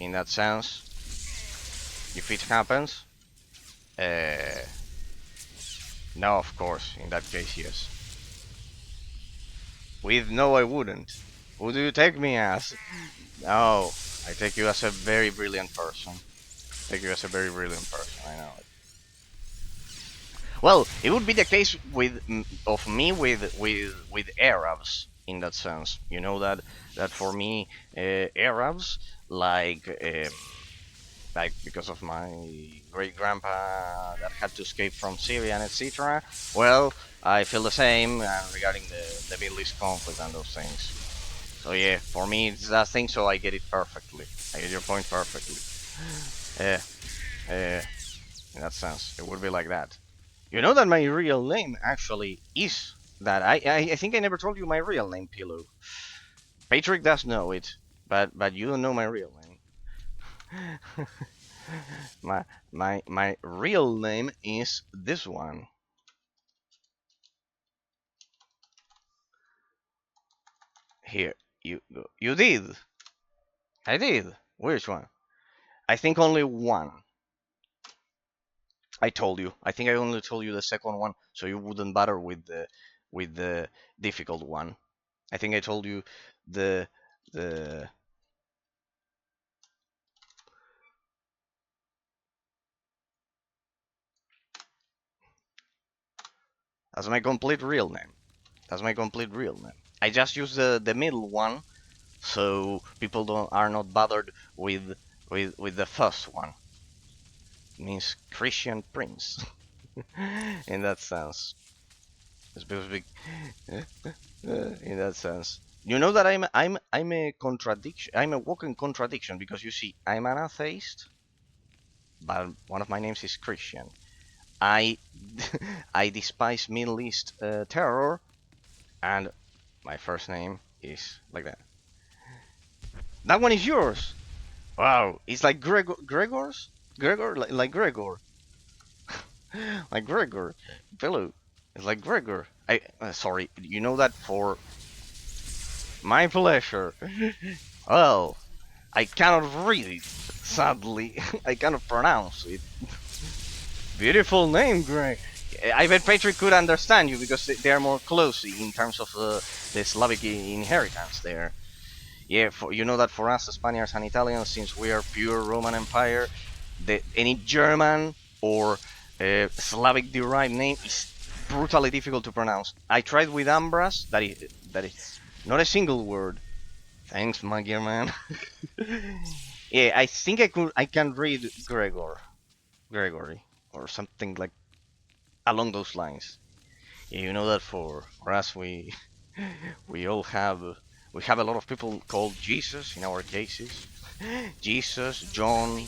in that sense, if it happens, uh, no, of course, in that case, yes. With no, I wouldn't. Who do you take me as? No, I take you as a very brilliant person. Take you as a very brilliant person. I know it. Well, it would be the case with of me with Arabs in that sense. You know that for me, Arabs like because of my great grandpa that had to escape from Syria and etc. Well, I feel the same regarding the Middle East conflict and those things. So yeah, for me it's that thing. So I get it perfectly. I get your point perfectly. Yeah, in that sense, it would be like that. You know that my real name actually is that. I think I never told you my real name, Pillow. Patrick does know it, but you don't know my real name. My real name is this one. Here, you did. I did. Which one? I think only one. I told you. I think I only told you the second one, so you wouldn't bother with the difficult one. I think I told you the the That's my complete real name. That's my complete real name. I just use the middle one, so people are not bothered with the first one. It means Christian Prince, in that sense. It's big, in that sense. You know that I'm a contradiction. I'm a walking contradiction because you see, I'm an atheist, but one of my names is Christian. I I despise Middle East terror, and my first name is like that. That one is yours. Wow, it's like Gregor, like Gregor, like Gregor, Hello, it's like Gregor. I sorry, you know that for my pleasure. Well, I cannot read it. Sadly, I cannot pronounce it. Beautiful name, Greg. I bet Patrick could understand you because they are more close in terms of the Slavic inheritance there. Yeah, you know that for us, Spaniards and Italians, since we are pure Roman Empire, any German or Slavic derived name is brutally difficult to pronounce. I tried with Ambras, that is not a single word. Thanks, my dear man. Yeah, I think I can read Gregory, or something like along those lines. Yeah, you know that for us we all have we have a lot of people called Jesus in our cases. Jesus, John,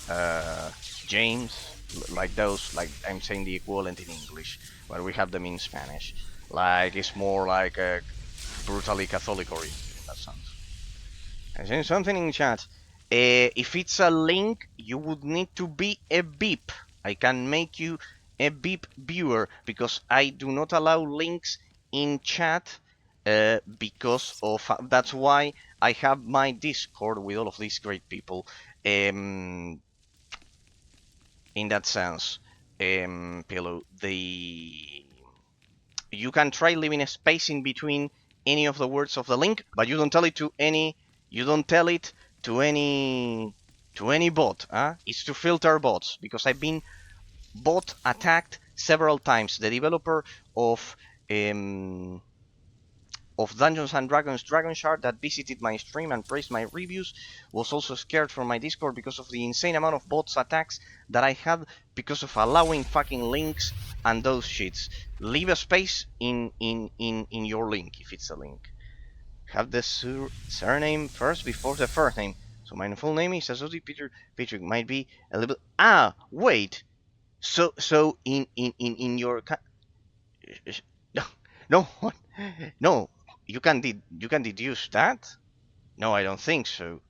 uh, James, like those, like I'm saying the equivalent in English, but we have them in Spanish. Like it's more like a brutally Catholic origin in that sense. I'm saying something in chat. If it's a link, you would need to be a beep. I can make you a beep viewer because I do not allow links in chat because of that's why I have my Discord with all of these great people. In that sense, Pillow, you can try leaving a space in between any of the words of the link, but you don't tell it to any. You don't tell it to any bot. It's to filter bots because I've been bot attacked several times. The developer um, of Dungeons and Dragons Dragon Shard that visited my stream and praised my reviews was also scared from my Discord because of the insane amount of bots attacks that I had because of allowing fucking links and those shits. Leave a space in your link if it's a link. Have the surname first before the first name. So my full name is Azoti Peter Patrick. Might be a little. Wait. So in your no no no, you can deduce that. No, I don't think so.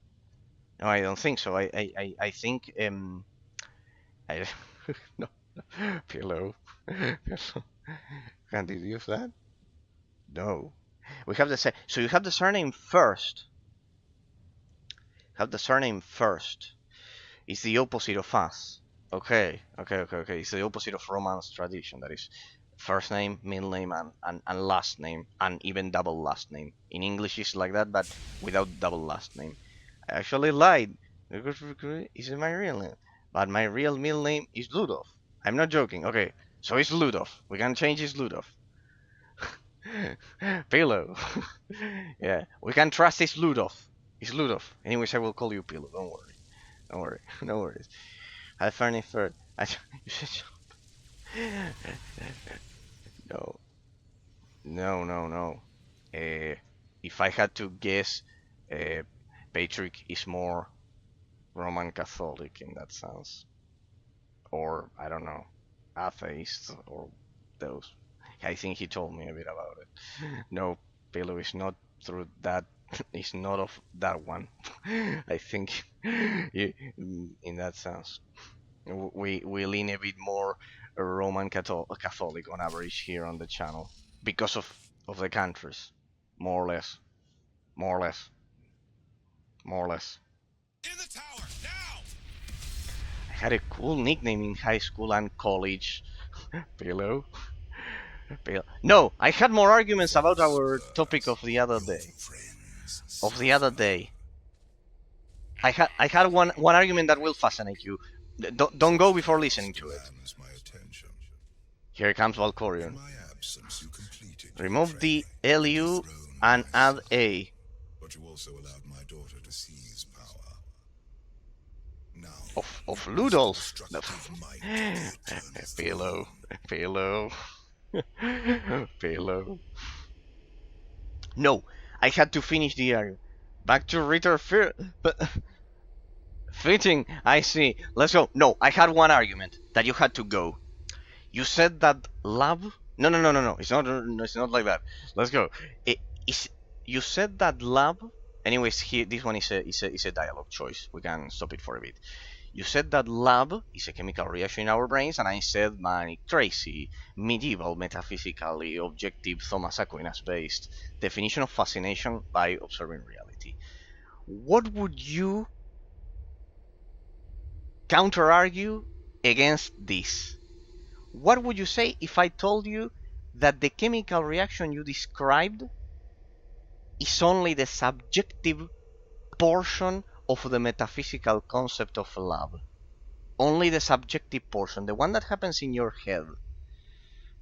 No, I don't think so. I think I no pillow. Can deduce that? No. We have the so you have the surname first. Have the surname first. It's the opposite of us. Okay. It's the opposite of Romance tradition. That is first name, middle name, and last name, and even double last name. In English, it's like that, but without double last name. I actually lied. Isn't my real name? But my real middle name is Ludov. I'm not joking. Okay, so it's Ludov. We can change it Ludov. Pillow. Yeah, we can trust it's Ludov. It's Ludov. Anyways, I will call you Pillow. Don't worry. Don't worry. No worries. I found it third. You should. No, no. If I had to guess, uh, Patrick is more Roman Catholic in that sense, or I don't know, atheist or those. I think he told me a bit about it. No, Pelo is not through that. It's not of that one. I think in that sense. We lean a bit more Roman Catholic on average here on the channel because of the countries, more or less, more or less, more or less. In the tower, now! I had a cool nickname in high school and college. Pillow. No, I had more arguments about our topic of the other day. Of the other day, I had one argument that will fascinate you. Don't go before listening to it. My attention. Here comes In Valkorion. my absence, you completed your Remove the training, LU dethroned and my add son, A. but you also allowed my daughter to seize power. Now, Of witness the Ludolf. No. destructive might of the Eternal Pillow. Throne. Pillow. Pillow. No, I had to finish the area. Back to Ritter but fitting, I see. Let's go. No, I had one argument that you had to go. You said that lab. No, no, no, no, no. It's not. It's not like that. Let's go. It is. You said that lab. Anyways, here this one is a dialogue choice. We can stop it for a bit. You said that lab is a chemical reaction in our brains, and I said my crazy, medieval, metaphysically objective Thomas Aquinas-based definition of fascination by observing reality. What would you counter argue against this? What would you say if I told you that the chemical reaction you described is only the subjective portion of the metaphysical concept of love? Only the subjective portion, the one that happens in your head,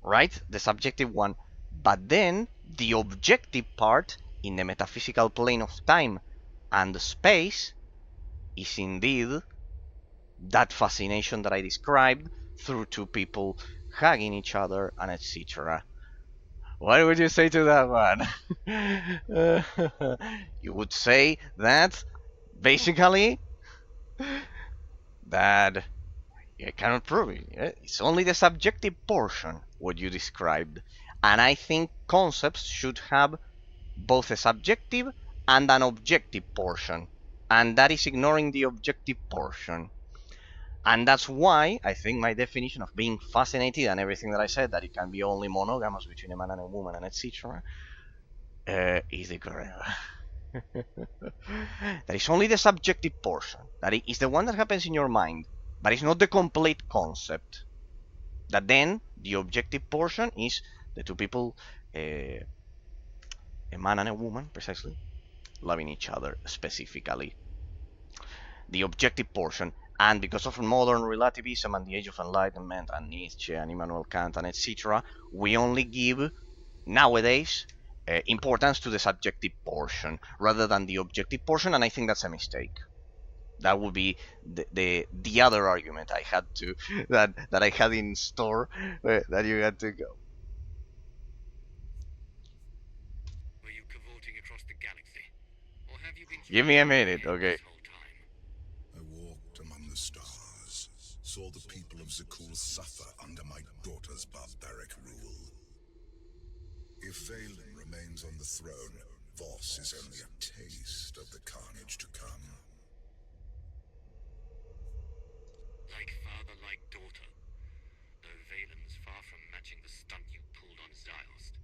right? The subjective one. But then the objective part in the metaphysical plane of time and space is indeed that fascination that I described through two people hugging each other and etc. What would you say to that one? You would say that basically that you cannot prove it. It's only the subjective portion what you described. And I think concepts should have both a subjective and an objective portion. And that is ignoring the objective portion. And that's why I think my definition of being fascinated and everything that I said, that it can be only monogamous between a man and a woman and etc., is the correct. That is only the subjective portion. That is the one that happens in your mind, but it's not the complete concept. That then the objective portion is the two people, a man and a woman, precisely, loving each other specifically. The objective portion. And because of modern relativism and the Age of Enlightenment and Nietzsche and Immanuel Kant and etc., we only give nowadays importance to the subjective portion rather than the objective portion, and I think that's a mistake. That would be the other argument I had to that I had in store that you had to go. Were you cavorting across the galaxy? Or have you been Give me a keeping your minute, head okay? this whole time? I walked among the stars, saw the people of Zakul suffer under my daughter's barbaric rule. If Valen remains on the throne, Voss is only a taste of the carnage to come. Like father, like daughter. Though Valen's far from matching the stunt you pulled on Ziost.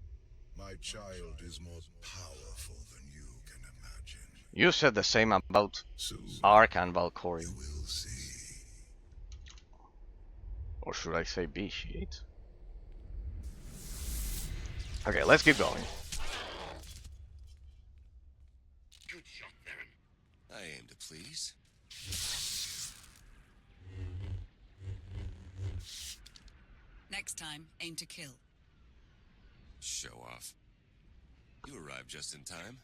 My child is more powerful than you can imagine. You said the same about Soon, Ark and you Valkorion. will see. Or should I say Vitiate? Okay, let's keep going. Good shot, Theron. I aim to please. Next time, aim to kill. Show off. You arrived just in time.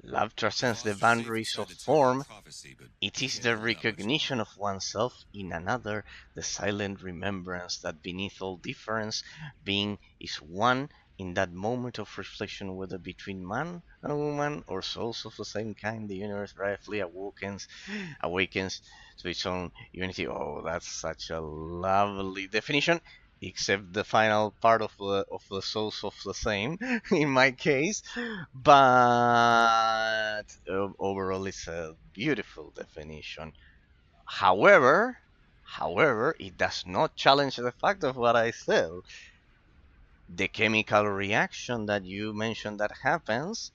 Love transcends the Voss boundaries tried of to tell me form. prophecy, but It is can't the hold that much recognition of oneself in another, the silent remembrance that beneath all difference, being is one in that moment of reflection, whether between man and woman or souls of the same kind, the universe briefly awakens to its own unity. Oh, that's such a lovely definition. Except the final part of the souls of the same, in my case, but overall it's a beautiful definition. However, it does not challenge the fact of what I said. The chemical reaction that you mentioned that happens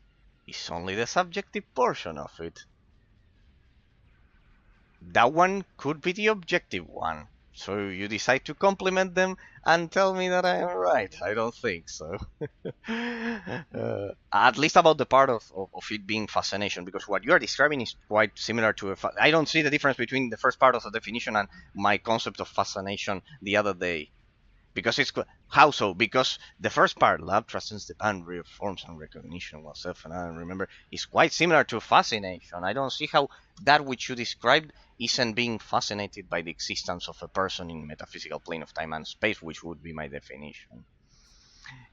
is only the subjective portion of it. That one could be the objective one. So you decide to compliment them and tell me that I am right. I don't think so. At least about the part of it being fascination, because what you are describing is quite similar to I don't see the difference between the first part of the definition and my concept of fascination the other day. Because it's how so? Because the first part, love transcends the boundary of forms and recognition, while self and I remember is quite similar to fascination. I don't see how that which you described isn't being fascinated by the existence of a person in metaphysical plane of time and space, which would be my definition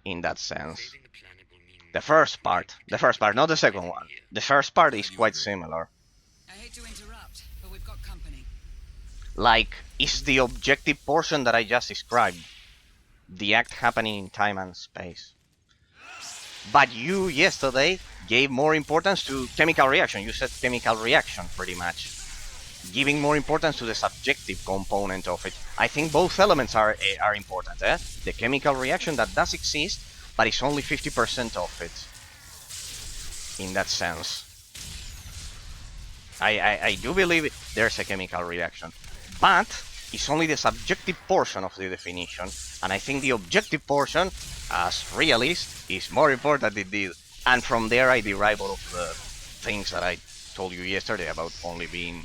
in that sense. Saving the planet will mean The first part, not the second living one. here. The first part is You quite agree? similar. I hate to interrupt, but we've got company. Like, is the objective portion that I just described, the act happening in time and space. But you yesterday gave more importance to chemical reaction. You said chemical reaction pretty much, giving more importance to the subjective component of it. I think both elements are important. The chemical reaction that does exist, but it's only 50% of it. In that sense, I do believe there's a chemical reaction, but it's only the subjective portion of the definition, and I think the objective portion, as realist, is more important indeed. And from there, I derive all of the things that I told you yesterday about only being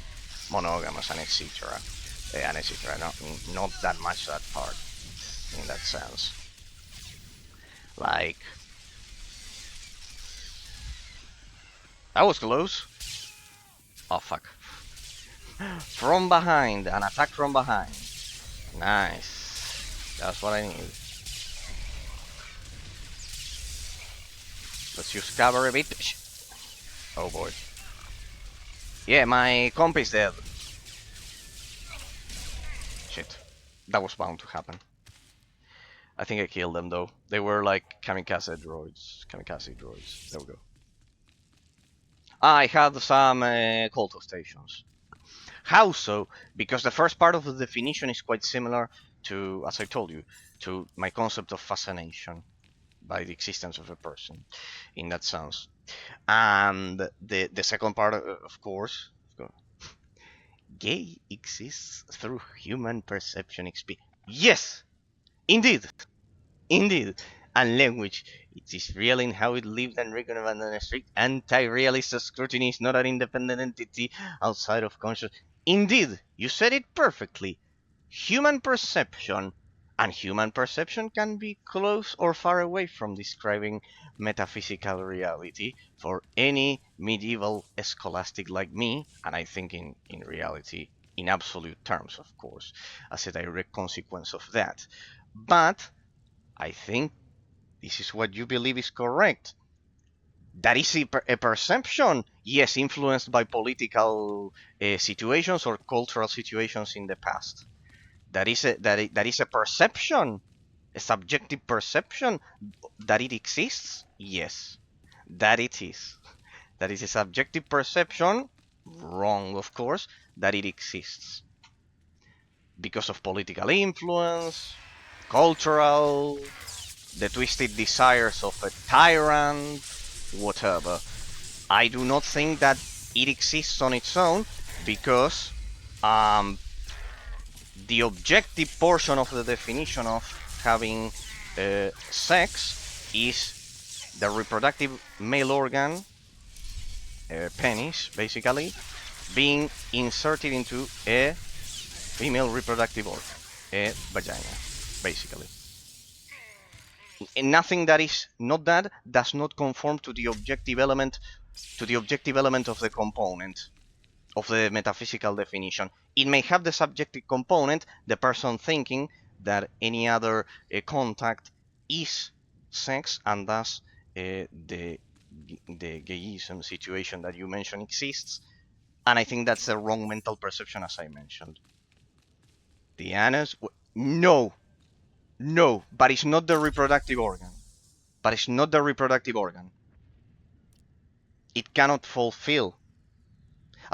monogamous and etc. And etc. Not that much that part in that sense. Like, that was close. Oh fuck. From behind, an attack from behind. Nice. That's what I need. Let's use cover a bit. Oh boy. Yeah, my comp is dead. Shit. That was bound to happen. I think I killed them though. They were like kamikaze droids. Kamikaze droids. There we go. I had some cult of stations. How so? Because the first part of the definition is quite similar to, as I told you, to my concept of fascination by the existence of a person, in that sense. And the second part, of course, gay exists through human perception experience. Yes, indeed, indeed. And language, it is real in how it lived and recognized, and strict anti-realist scrutiny is not an independent entity outside of conscious. Indeed, you said it perfectly. Human perception, and human perception can be close or far away from describing metaphysical reality for any medieval scholastic like me, and I think in reality, in absolute terms, of course, as a direct consequence of that. But I think this is what you believe is correct. That is a perception, yes, influenced by political situations or cultural situations in the past. That is a perception, a subjective perception that it exists. Yes, that it is. That is a subjective perception, wrong, of course, that it exists because of political influence, cultural, the twisted desires of a tyrant, whatever. I do not think that it exists on its own because um, the objective portion of the definition of having sex is the reproductive male organ, penis, basically, being inserted into a female reproductive organ, a vagina, basically. And nothing that is not that does not conform to the objective element of the component of the metaphysical definition. It may have the subjective component, the person thinking that any other contact is sex, and thus the gayism situation that you mentioned exists. And I think that's a wrong mental perception, as I mentioned. The anus, no, no, but it's not the reproductive organ. But it's not the reproductive organ. It cannot fulfill.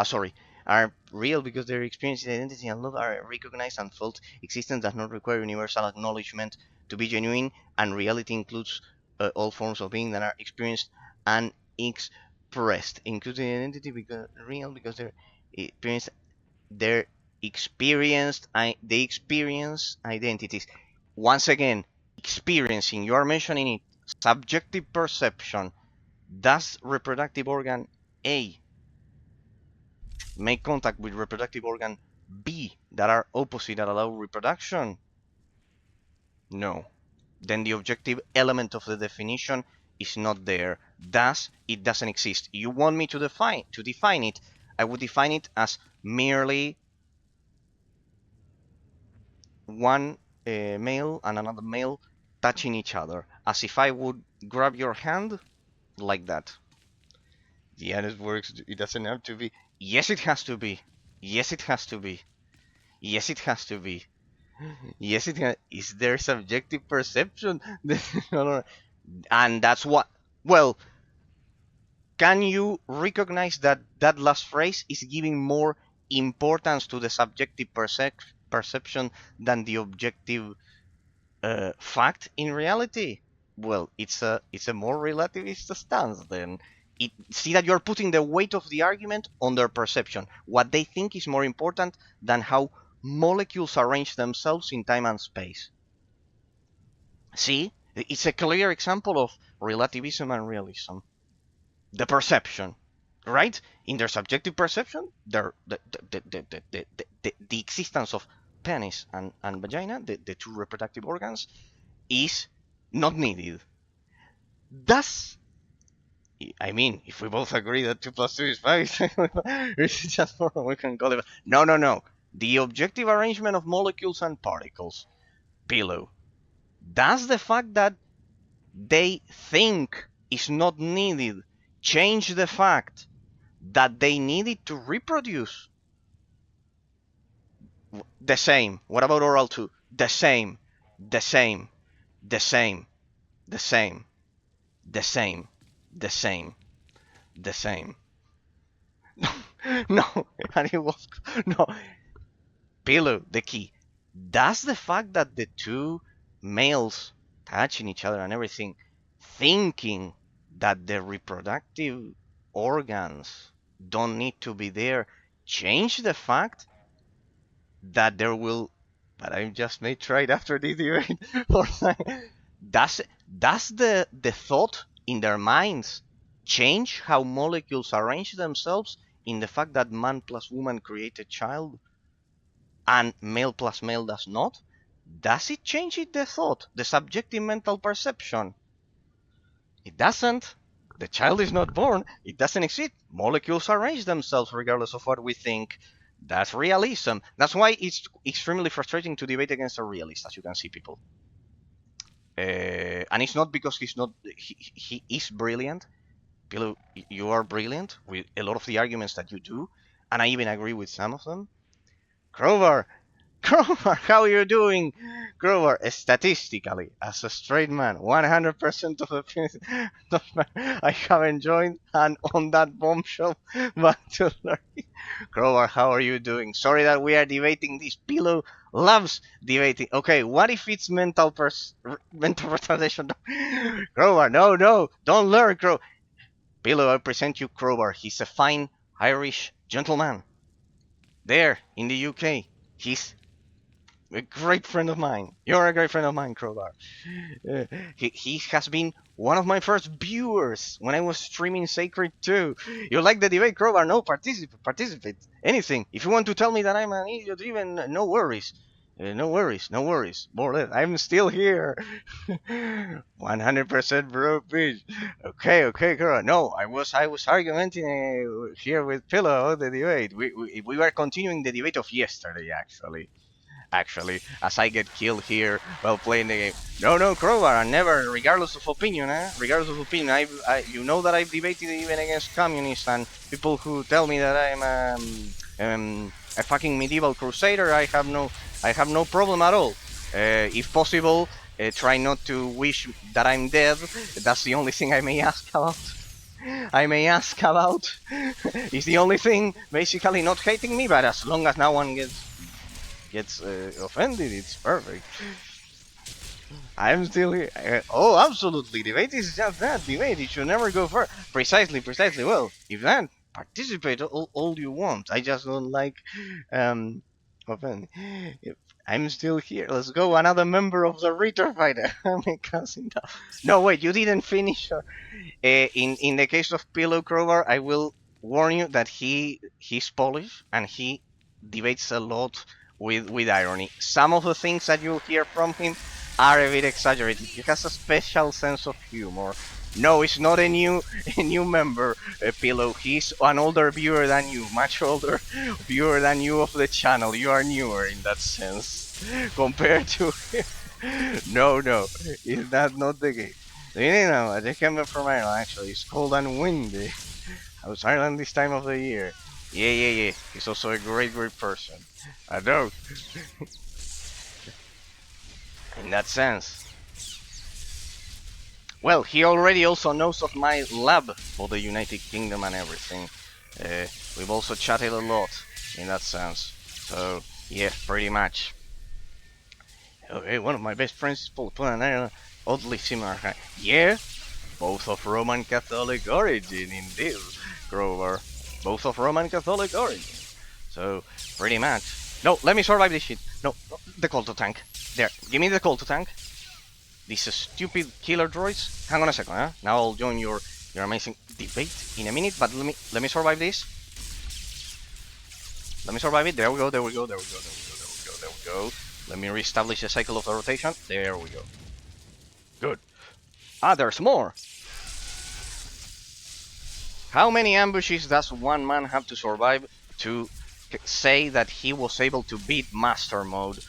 Sorry, are real because their experience, identity, and love are recognized and felt. Existence does not require universal acknowledgement to be genuine, and reality includes all forms of being that are experienced and expressed, including identity because real because they're experienced, they're experienced, they experience identities. Once again, experiencing, you are mentioning it, subjective perception. Does reproductive organ A make contact with reproductive organ B that are opposite that allow reproduction? No. Then the objective element of the definition is not there. Thus, it doesn't exist. You want me to define it? I would define it as merely one male and another male touching each other, as if I would grab your hand like that. Yeah, it works. It doesn't have to be. Yes, it has to be. Yes, it has to be. Yes, it has to be. Yes, it has. Is there subjective perception? And that's what. Well, can you recognize that that last phrase is giving more importance to the subjective perception than the objective fact in reality? Well, it's a more relativist stance then. See that you're putting the weight of the argument on their perception, what they think is more important than how molecules arrange themselves in time and space. See, it's a clear example of relativism and realism. The perception, right? In their subjective perception, the existence of penis and vagina, the two reproductive organs, is not needed. Thus, I mean, if we both agree that 2 plus 2 is 5, it's just 4, we can call it. No, no, no. The objective arrangement of molecules and particles, pillow. Does the fact that they think is not needed change the fact that they needed to reproduce? The same. What about oral too? The same. The same. The same. The same. The same. The same. The same. No, and it was no. Pillow, the key. Does the fact that the two males touching each other and everything, thinking that the reproductive organs don't need to be there, change the fact that there will? But I just may try it after this debate. Does the thought in their minds change how molecules arrange themselves in the fact that man plus woman create a child and male plus male does not? Does it change it the thought, the subjective mental perception? It doesn't. The child is not born. It doesn't exist. Molecules arrange themselves regardless of what we think. That's realism. That's why it's extremely frustrating to debate against a realist, as you can see, people. And it's not because he is brilliant. Pillow, you are brilliant with a lot of the arguments that you do, and I even agree with some of them. Crowbar, how are you doing? Crowbar, statistically, as a straight man, 100% of the I have enjoyed, and on that bombshell, back to learning. Crowbar, how are you doing? Sorry that we are debating this. Pillow loves debating. Okay, what if it's mental retardation? Crowbar, no, don't learn, Crow. Pillow, I present you Crowbar. He's a fine Irish gentleman. There, in the UK. He's a great friend of mine. You're a great friend of mine, Crowbar. He has been one of my first viewers when I was streaming Sacred 2. You like the debate, Crowbar? No, participate. Anything. If you want to tell me that I'm an idiot, even, no worries. No worries. More or less. I'm still here. 100% bro, bitch. Okay, girl. No, I was arguing here with Pillow the debate. We were continuing the debate of yesterday, actually, as I get killed here while playing the game. No, Crowbar, never, regardless of opinion, regardless of opinion. You know that I've debated even against communists and people who tell me that I'm a fucking medieval crusader. I have no problem at all. If possible, try not to wish that I'm dead. That's the only thing I may ask about. It's the only thing, basically, not hating me, but as long as no one gets offended, it's perfect. I'm still here. Oh, absolutely. Debate is just that. Debate. It should never go far. Precisely. Well, if that, participate all you want. I just don't like offend. I'm still here. Let's go. Another member of the Ritter Fighter. No, wait. You didn't finish. In the case of Pillow Crowbar, I will warn you that he's Polish and he debates a lot with irony. Some of the things that you hear from him are a bit exaggerated. He has a special sense of humor. No, it's not a new a new member, Pillow. He's an older viewer than you, much older viewer than you of the channel. You are newer in that sense compared to him. No, no, is that not the case? You know, I just came back from Ireland. Actually, it's cold and windy. I was Ireland this time of the year. Yeah, yeah, yeah. He's also a great, great person. I know. In that sense. Well, he already also knows of my lab for the United Kingdom and everything. We've also chatted a lot in that sense. So, yeah, pretty much. Okay, one of my best friends is Planetary, oddly similar. Yeah, both of Roman Catholic origin, indeed, Grover. Both of Roman Catholic origin. So, pretty much. No, let me survive this shit. No, no, the call to tank. There, give me the call to tank. These stupid killer droids. Hang on a second, huh? Now I'll join your amazing debate in a minute, but let me survive this. Let me survive it. There we go, there we go, there we go, there we go, there we go, there we go. Let me reestablish the cycle of the rotation. There we go. Good. Ah, there's more. How many ambushes does one man have to survive to say that he was able to beat Master Mode?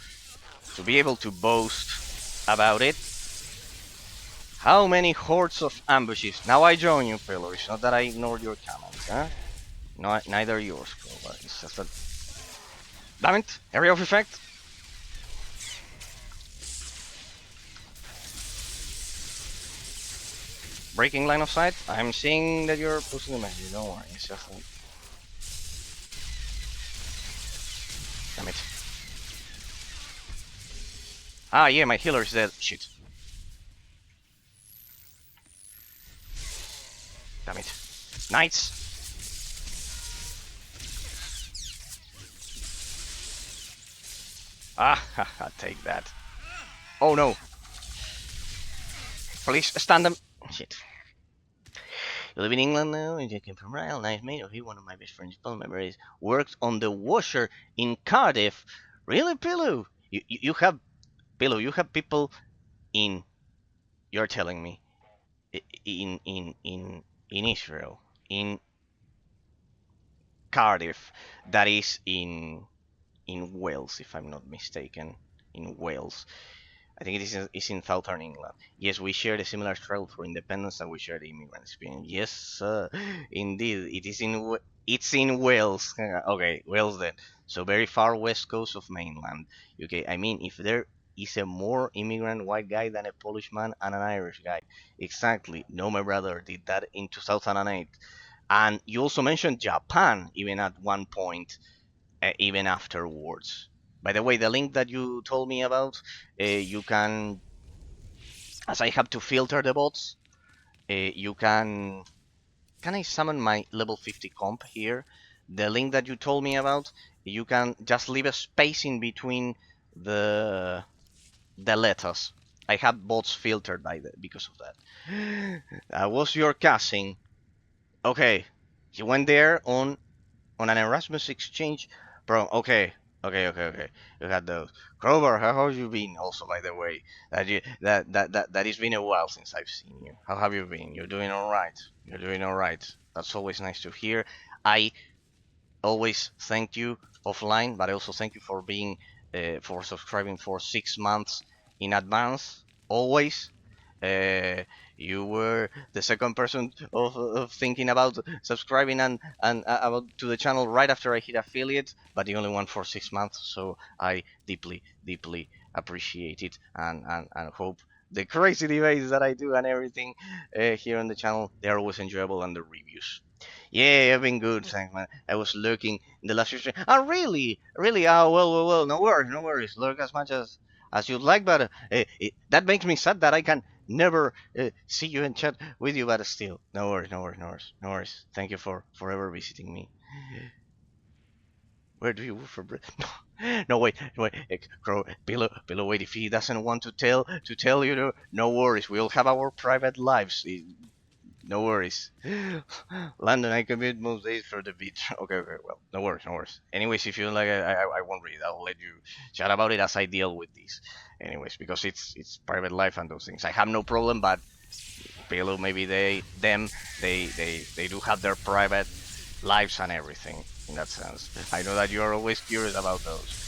To be able to boast about it? How many hordes of ambushes? Now I join you, Pillar. It's not that I ignored your comments, huh? No, neither yours, Clover. It's just that... Damn it! Area of effect! Breaking line of sight? I'm seeing that you're posting the message, don't worry. It's just that... Damn it. Ah, yeah, my healer is dead. Shit. Damn it. Knights! Ah, haha, take that. Oh no. Please stand them. Shit. You live in England now, and you came from Ryle. Nice mate of you, one of my best friends, Paul memories. Worked on the washer in Cardiff. Really, Pillow? You have Pillow, you have people in, you're telling me, in Israel, in Cardiff, that is in Wales, if I'm not mistaken, in Wales. I think it's in southern England. Yes, we share a similar struggle for independence and we share the immigrant experience. Yes, indeed, it's in Wales. Okay, Wales then. So very far west coast of mainland. Okay, I mean, if there is a more immigrant white guy than a Polish man and an Irish guy, exactly. No, my brother did that in 2008. And you also mentioned Japan, even at one point, even afterwards. By the way, the link that you told me about, you can, as I have to filter the bots, you can I summon my level 50 comp here? The link that you told me about, you can just leave a space in between the letters. I have bots filtered because of that. That was your casting. Okay, you went there on an Erasmus exchange, bro. Okay, okay. You had those. Grover, how have you been? Also, by the way, that it's been a while since I've seen you. How have you been? You're doing all right. You're doing all right. That's always nice to hear. I always thank you offline, but I also thank you for being for subscribing for 6 months in advance. Always. Uh, you were the second person of thinking about subscribing and about to the channel right after I hit affiliate, but the only one for 6 months. So I deeply appreciate it and hope the crazy debates that I do and everything here on the channel, they're always enjoyable, and the reviews. Yeah, I've been good, thanks, man. I was lurking in the last stream. Oh, really? Really? Oh, well. No worries, no worries. Lurk as much as you'd like, but that makes me sad that I can never see you and chat with you, but still, no worries, no worries, no worries, no worries. Thank you for forever visiting me. Where do you work for bread? No, wait. Below, wait. If he doesn't want to tell you, no worries. We'll have our private lives. No worries. London, I commute most days for the beach. Okay, okay, well, no worries, no worries. Anyways, if you don't like, I won't read. I'll let you chat about it as I deal with this. Anyways, because it's private life and those things. I have no problem, but Pillow, maybe they do have their private lives and everything in that sense. I know that you are always curious about those.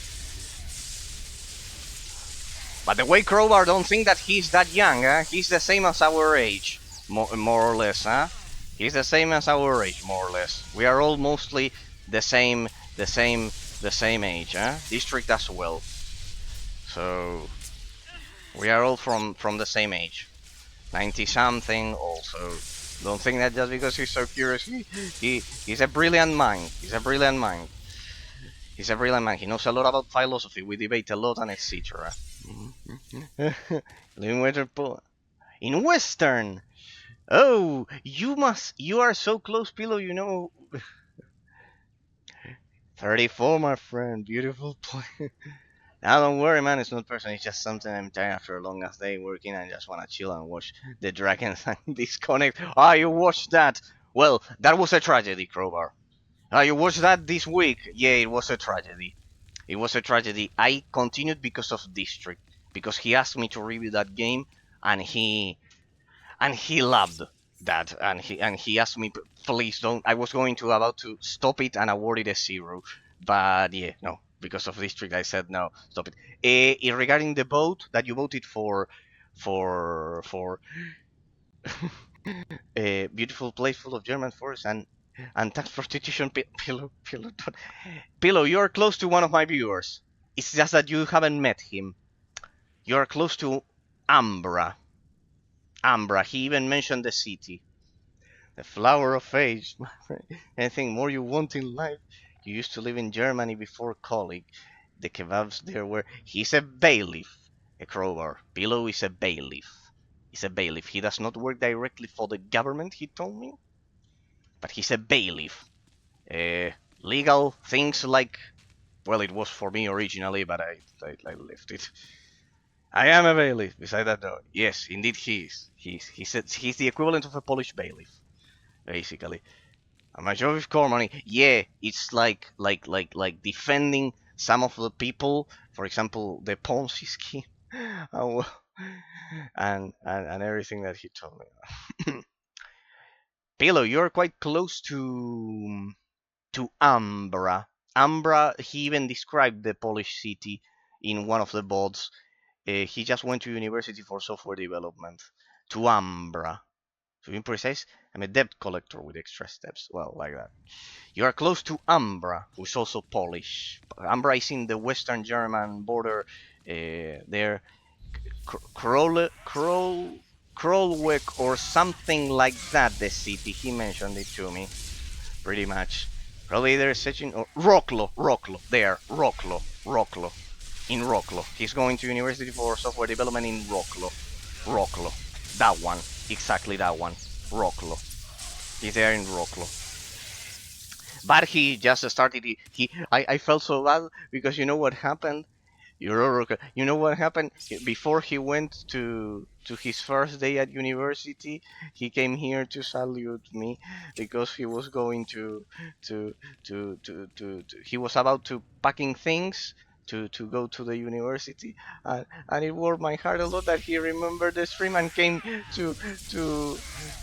But the way Crowbar don't think that he's that young, huh? He's the same as our age, more or less, huh? He's the same as our age, more or less. We are all mostly the same, the same, the same age, huh? District as well. So we are all from the same age, 90 something. Also, don't think that just because he's so curious, he's a brilliant mind. He's a brilliant mind. He's a brilliant man. He knows a lot about philosophy. We debate a lot and etc. Living Western. In Western. Oh, you are so close, Pillow. You know. 34, my friend. Beautiful place. Now don't worry, man. It's not personal. It's just something I'm tired after a long ass day working. I just wanna chill and watch the dragons and disconnect. Ah, you watched that? Well, that was a tragedy, Crowbar. Ah, you watched that this week? Yeah, it was a tragedy. It was a tragedy. I continued because of District, because he asked me to review that game, and he loved that, and he asked me, please don't. I was going to about to stop it and award it a 0, but yeah, no, because of District, I said no, stop it. Regarding the vote that you voted for a beautiful place full of German forests and tax prostitution, Pillow, you're close to one of my viewers. It's just that you haven't met him. You're close to Ambra. Ambra, he even mentioned the city. The flower of age. Anything more you want in life? You used to live in Germany before colleague. The kebabs there were. He's a bailiff. A crowbar. Pillow is a bailiff. He's a bailiff. He does not work directly for the government, he told me. But he's a bailiff. Legal things like. Well, it was for me originally, but I left it. I am a bailiff. Beside that, though, yes, indeed he is. He's the equivalent of a Polish bailiff, basically. And my job is core money. Yeah, it's like defending some of the people. For example, the Ponzi scheme, and, and everything that he told me. Pillow, you're quite close to Ambra. Ambra. He even described the Polish city in one of the boards. He just went to university for software development. To Ambra. To be precise, I'm a debt collector with extra steps. Well, like that. You are close to Ambra, who's also Polish. Ambra is in the Western German border. There, Krolwek or something like that. The city, he mentioned it to me, pretty much. Probably they're searching. Or Rocklo. There, Rocklo. In Rocklo. He's going to university for software development in Rocklo. That one. Exactly that one. Rocklo. He's there in Rocklo. But he just started. I felt so bad because you know what happened. You know what happened before he went to his first day at university. He came here to salute me because he was going to he was about to packing things to go to the university, and it warmed my heart a lot that he remembered the stream and came to to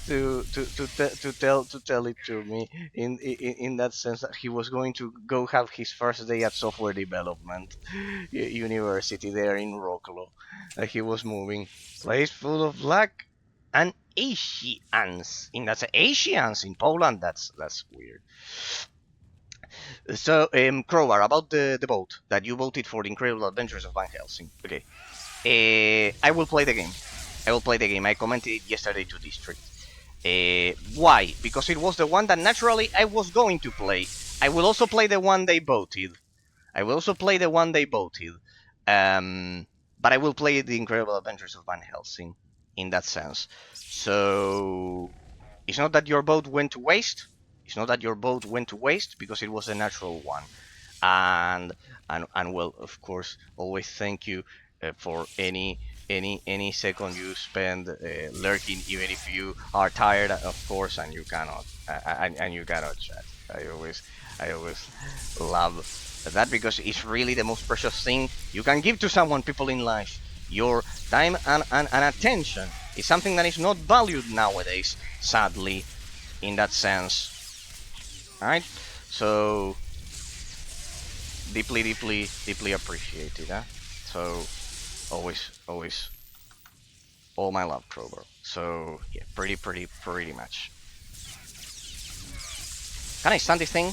to tell it to me in that sense that he was going to go have his first day at software development university there in Rocklo. He was moving. Place full of luck and Asians. In that's Asians in Poland. That's weird. So, Crowbar, about the vote that you voted for the Incredible Adventures of Van Helsing. Okay. I will play the game. I commented it yesterday to District. Why? Because it was the one that naturally I was going to play. I will also play the one they voted. But I will play the Incredible Adventures of Van Helsing in that sense. So it's not that your vote went to waste. Because it was a natural one. And well, of course, always thank you for any any second you spend lurking, even if you are tired, of course, and you cannot and you cannot chat. I always love that because it's really the most precious thing you can give to someone, people in life. Your time and attention is something that is not valued nowadays, sadly, in that sense. Right? So deeply appreciated, huh? So always all my love, Krober. So yeah, pretty much. Can I stand this thing?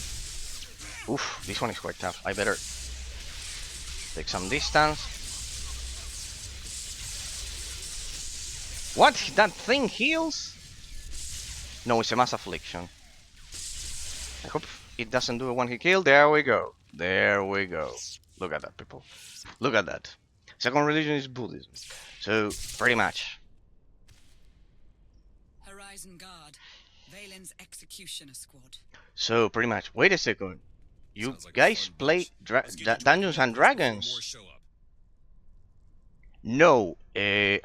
Oof, this one is quite tough. I better take some distance. What? That thing heals? No, it's a mass affliction. I hope it doesn't do a one-hit kill. There we go. There we go. Look at that, people. Look at that. Second religion is Buddhism. So, pretty much. Horizon Guard. Valen's Executioner Squad. So, pretty much. Wait a second. You Sounds like a guys fun play bunch. Let's get you Dungeons trained and up first before more Dragons? show up. No,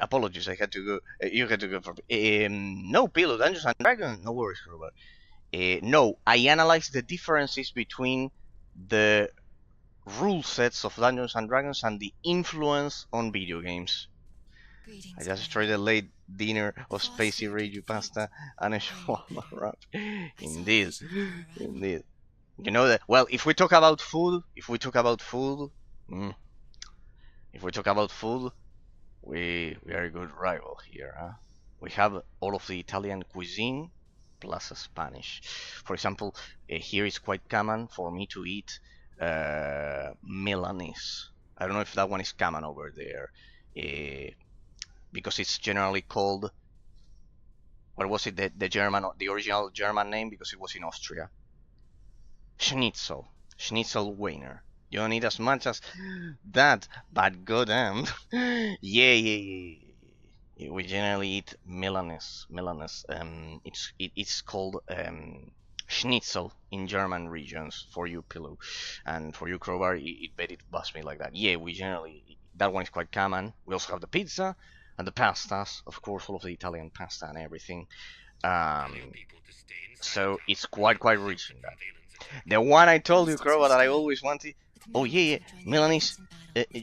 apologies. I had to go. You had to go for. No, Pillow, Dungeons and Dragons. No worries, Robert. No, I analyzed the differences between the rule sets of Dungeons and Dragons and the influence on video games. I just tried a late dinner of spacey radio pasta and a shawarma wrap. Indeed, indeed. You know that. Well, if we talk about food, mm, if we talk about food, we are a good rival here, huh? We have all of the Italian cuisine plus Spanish. For example, here it's quite common for me to eat Milanese. I don't know if that one is common over there, because it's generally called, what was it, the original German name, because it was in Austria. Schnitzel. Schnitzel Wiener. You don't need as much as that, but goddamn. Yeah. We generally eat Milanese. It's called Schnitzel in German regions for you, Pillow, and for you, Crowbar. It bet it busts me like that. Yeah, we generally that one is quite common. We also have the pizza and the pastas, of course, all of the Italian pasta and everything. So it's quite rich in that. The one I told you, Crow, that I always wanted. Oh yeah, Milanese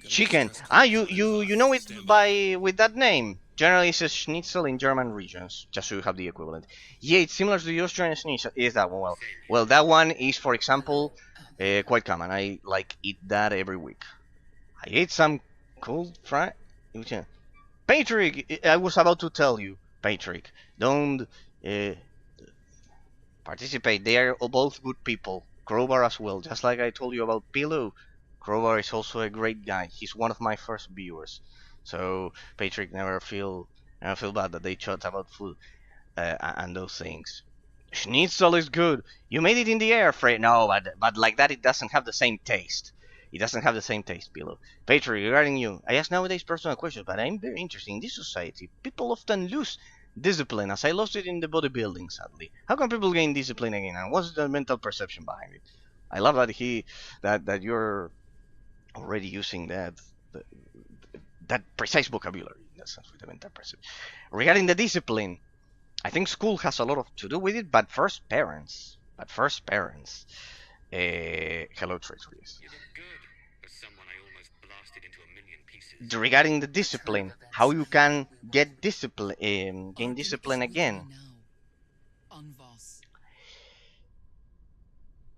chicken. Ah, you know it by with that name. Generally, it's a schnitzel in German regions, just so you have the equivalent. Yeah, it's similar to the Austrian schnitzel. Is that one? Well, that one is, for example, quite common. I like eat that every week. I ate some cold fry. Patrick, I was about to tell you, Patrick, don't uh, participate. They are both good people. Crowbar as well, just like I told you about Pillow. Crowbar is also a great guy. He's one of my first viewers. So Patrick, never feel bad that they chat about food and those things. Schnitzel is good. You made it in the air, Fred. No, but like that, it doesn't have the same taste. It doesn't have the same taste, Pillow. Patrick, regarding you, I ask nowadays personal questions, but I'm very interested in this society. People often lose discipline, as I lost it in the bodybuilding, sadly. How can people gain discipline again, and what's the mental perception behind it? I love that you're already using that precise vocabulary in that sense with the mental perception. Regarding the discipline, I think school has a lot of to do with it, but first parents. Hello, Trace. You look good for someone I almost blasted into a million pieces. Regarding the discipline, how you can get discipline, gain discipline again. On Voss.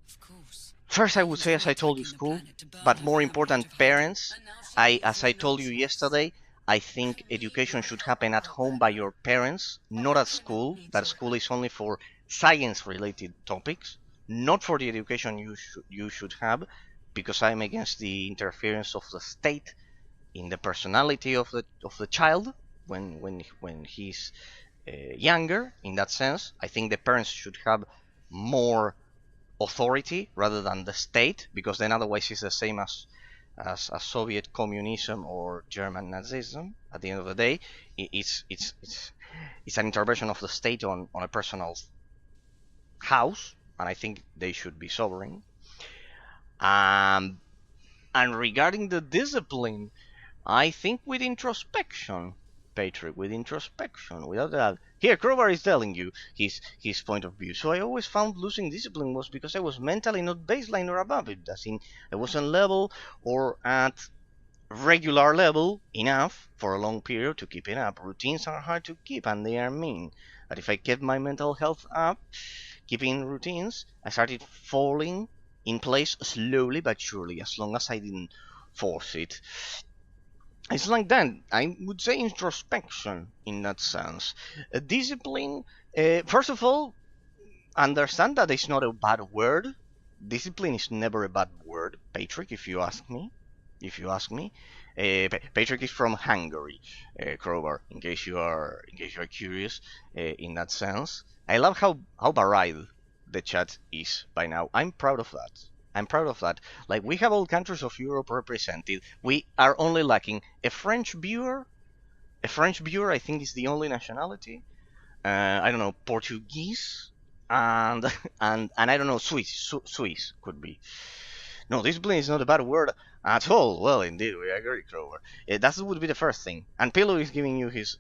Of course. First, I would say, as I told you, school, but more important, parents. As I told you yesterday, I think education should happen at home by your parents, not at school. That school is only for science-related topics, not for the education you should have, because I'm against the interference of the state in the personality of the child when he's younger. In that sense, I think the parents should have more authority rather than the state, because then otherwise it's the same as Soviet communism or German Nazism. At the end of the day, it's an intervention of the state on a personal house, and I think they should be sovereign. And regarding the discipline, I think with introspection, Patrick, with introspection, without that. Here, Crowbar is telling you his point of view. So I always found losing discipline was because I was mentally not baseline or above it. As in, I wasn't level or at regular level enough for a long period to keep it up. Routines are hard to keep and they are mean. But if I kept my mental health up, keeping routines, I started falling in place slowly but surely, as long as I didn't force it. It's like that. I would say introspection in that sense. Discipline, first of all, understand that it's not a bad word. Discipline is never a bad word, Patrick, if you ask me. If you ask me. Patrick is from Hungary, Crowbar, in case you are curious, in that sense. I love how varied the chat is by now. I'm proud of that. I'm proud of that. Like, we have all countries of Europe represented. We are only lacking a French viewer. A French viewer, I think, is the only nationality. I don't know, Portuguese, and and I don't know, Swiss could be. No, discipline is not a bad word at all. Well, indeed, we agree, Crower. That would be the first thing. And Pillow is giving you his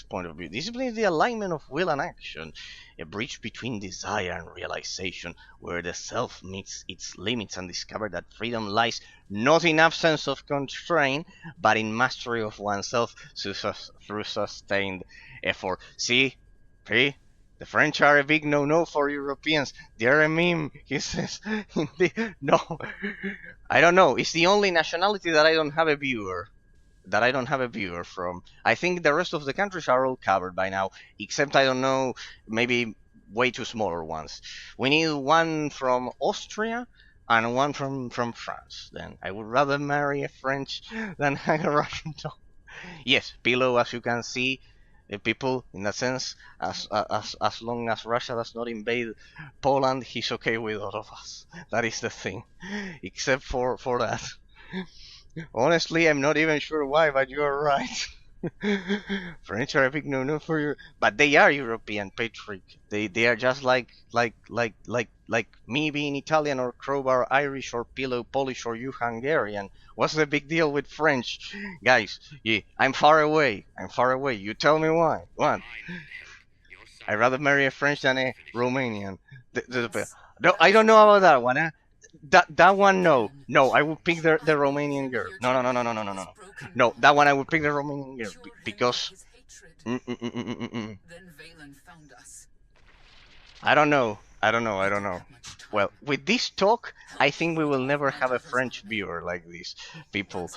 point of view. Discipline is the alignment of will and action, a bridge between desire and realization, where the self meets its limits and discovers that freedom lies not in absence of constraint, but in mastery of oneself through sustained effort. See? The French are a big no-no for Europeans. They're a meme, he says. No, I don't know. It's the only nationality that I don't have a viewer. That I don't have a viewer from. I think the rest of the countries are all covered by now, except I don't know, maybe way too smaller ones. We need one from Austria and one from France. Then I would rather marry a French than a Russian dog. Yes, Pillow, as you can see, people in that sense, as long as Russia does not invade Poland, he's okay with all of us. That is the thing, except for that. Honestly, I'm not even sure why, but you're right. French are a big no-no for you, but they are European, Patrick. They are just like me being Italian or Crowbar Irish or Pillow Polish or you Hungarian. What's the big deal with French, guys? Yeah, I'm far away. I'm far away. You tell me why. What? I'd rather marry a French than a Romanian. No, I don't know about that one. That one, no, I would pick the Romanian girl. No. No, that one I would pick the Romanian girl because. I don't know. Well, with this talk, I think we will never have a French viewer like these people.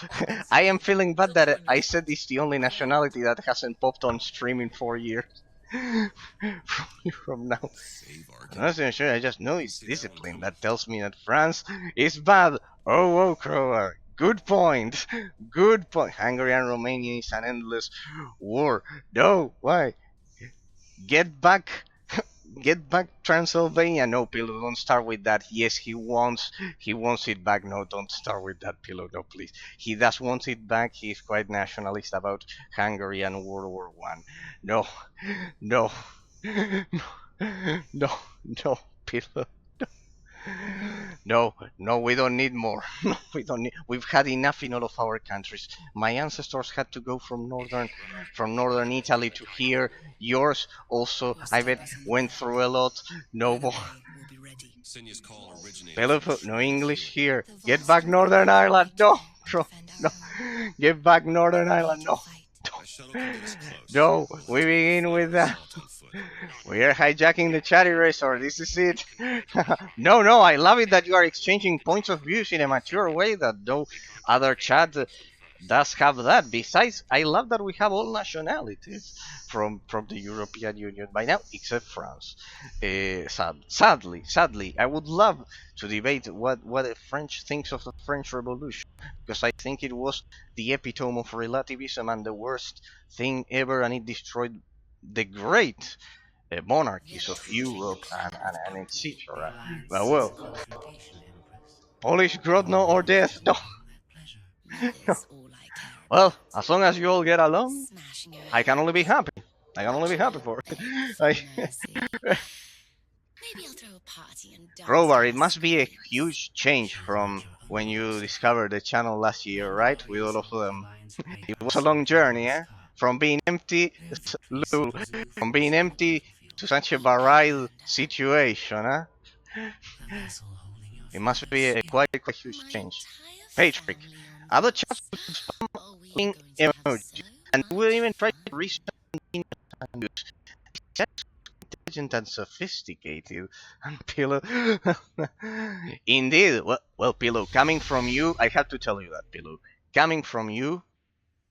I am feeling bad that I said it's the only nationality that hasn't popped on stream in 4 years. from now. I'm not even sure, I just know it's discipline that tells me that France is bad. Oh, Crower. Good point. Good point. Hungary and Romania is an endless war. No, why? Get back. Get back Transylvania. No, Pillow, don't start with that. Yes, he wants it back. No, don't start with that, Pillow. No, please. He does want it back. He's quite nationalist about Hungary and World War One. No, no, no, Pillow. No, we don't need more. No, we don't need. We've had enough in all of our countries. My ancestors had to go from northern Italy to here. Yours also, I bet, went through a lot. No more. No English here. Get back Northern Ireland. No, no. Get back Northern Ireland. No. No, we begin with that. We are hijacking the chat eraser. This is it. No, I love it that you are exchanging points of views in a mature way that no other chat does have that. Besides, I love that we have all nationalities from the European Union by now, except France. Sadly, I would love to debate what the French thinks of the French Revolution, because I think it was the epitome of relativism and the worst thing ever, and it destroyed the great monarchies of Europe and etc. Well, Polish Grodno or death. No. Well, as long as you all get along, I can only be happy. For it. Maybe I'll throw a party and dance Crowbar, to it our must be a screams. huge change from when you discovered the channel last year, right? With all of them. It was a long journey, eh? From being empty, Lou, from being empty to such a virile situation, huh? It must be a quite huge My change. entire Patrick, family on other board. chats with Oh, we are spamming going to have so emoji, and we'll much even try to fun. reason that's intelligent and sophisticated. And Pillow, indeed. Well, Pillow, coming from you, I have to tell you that, Pillow, coming from you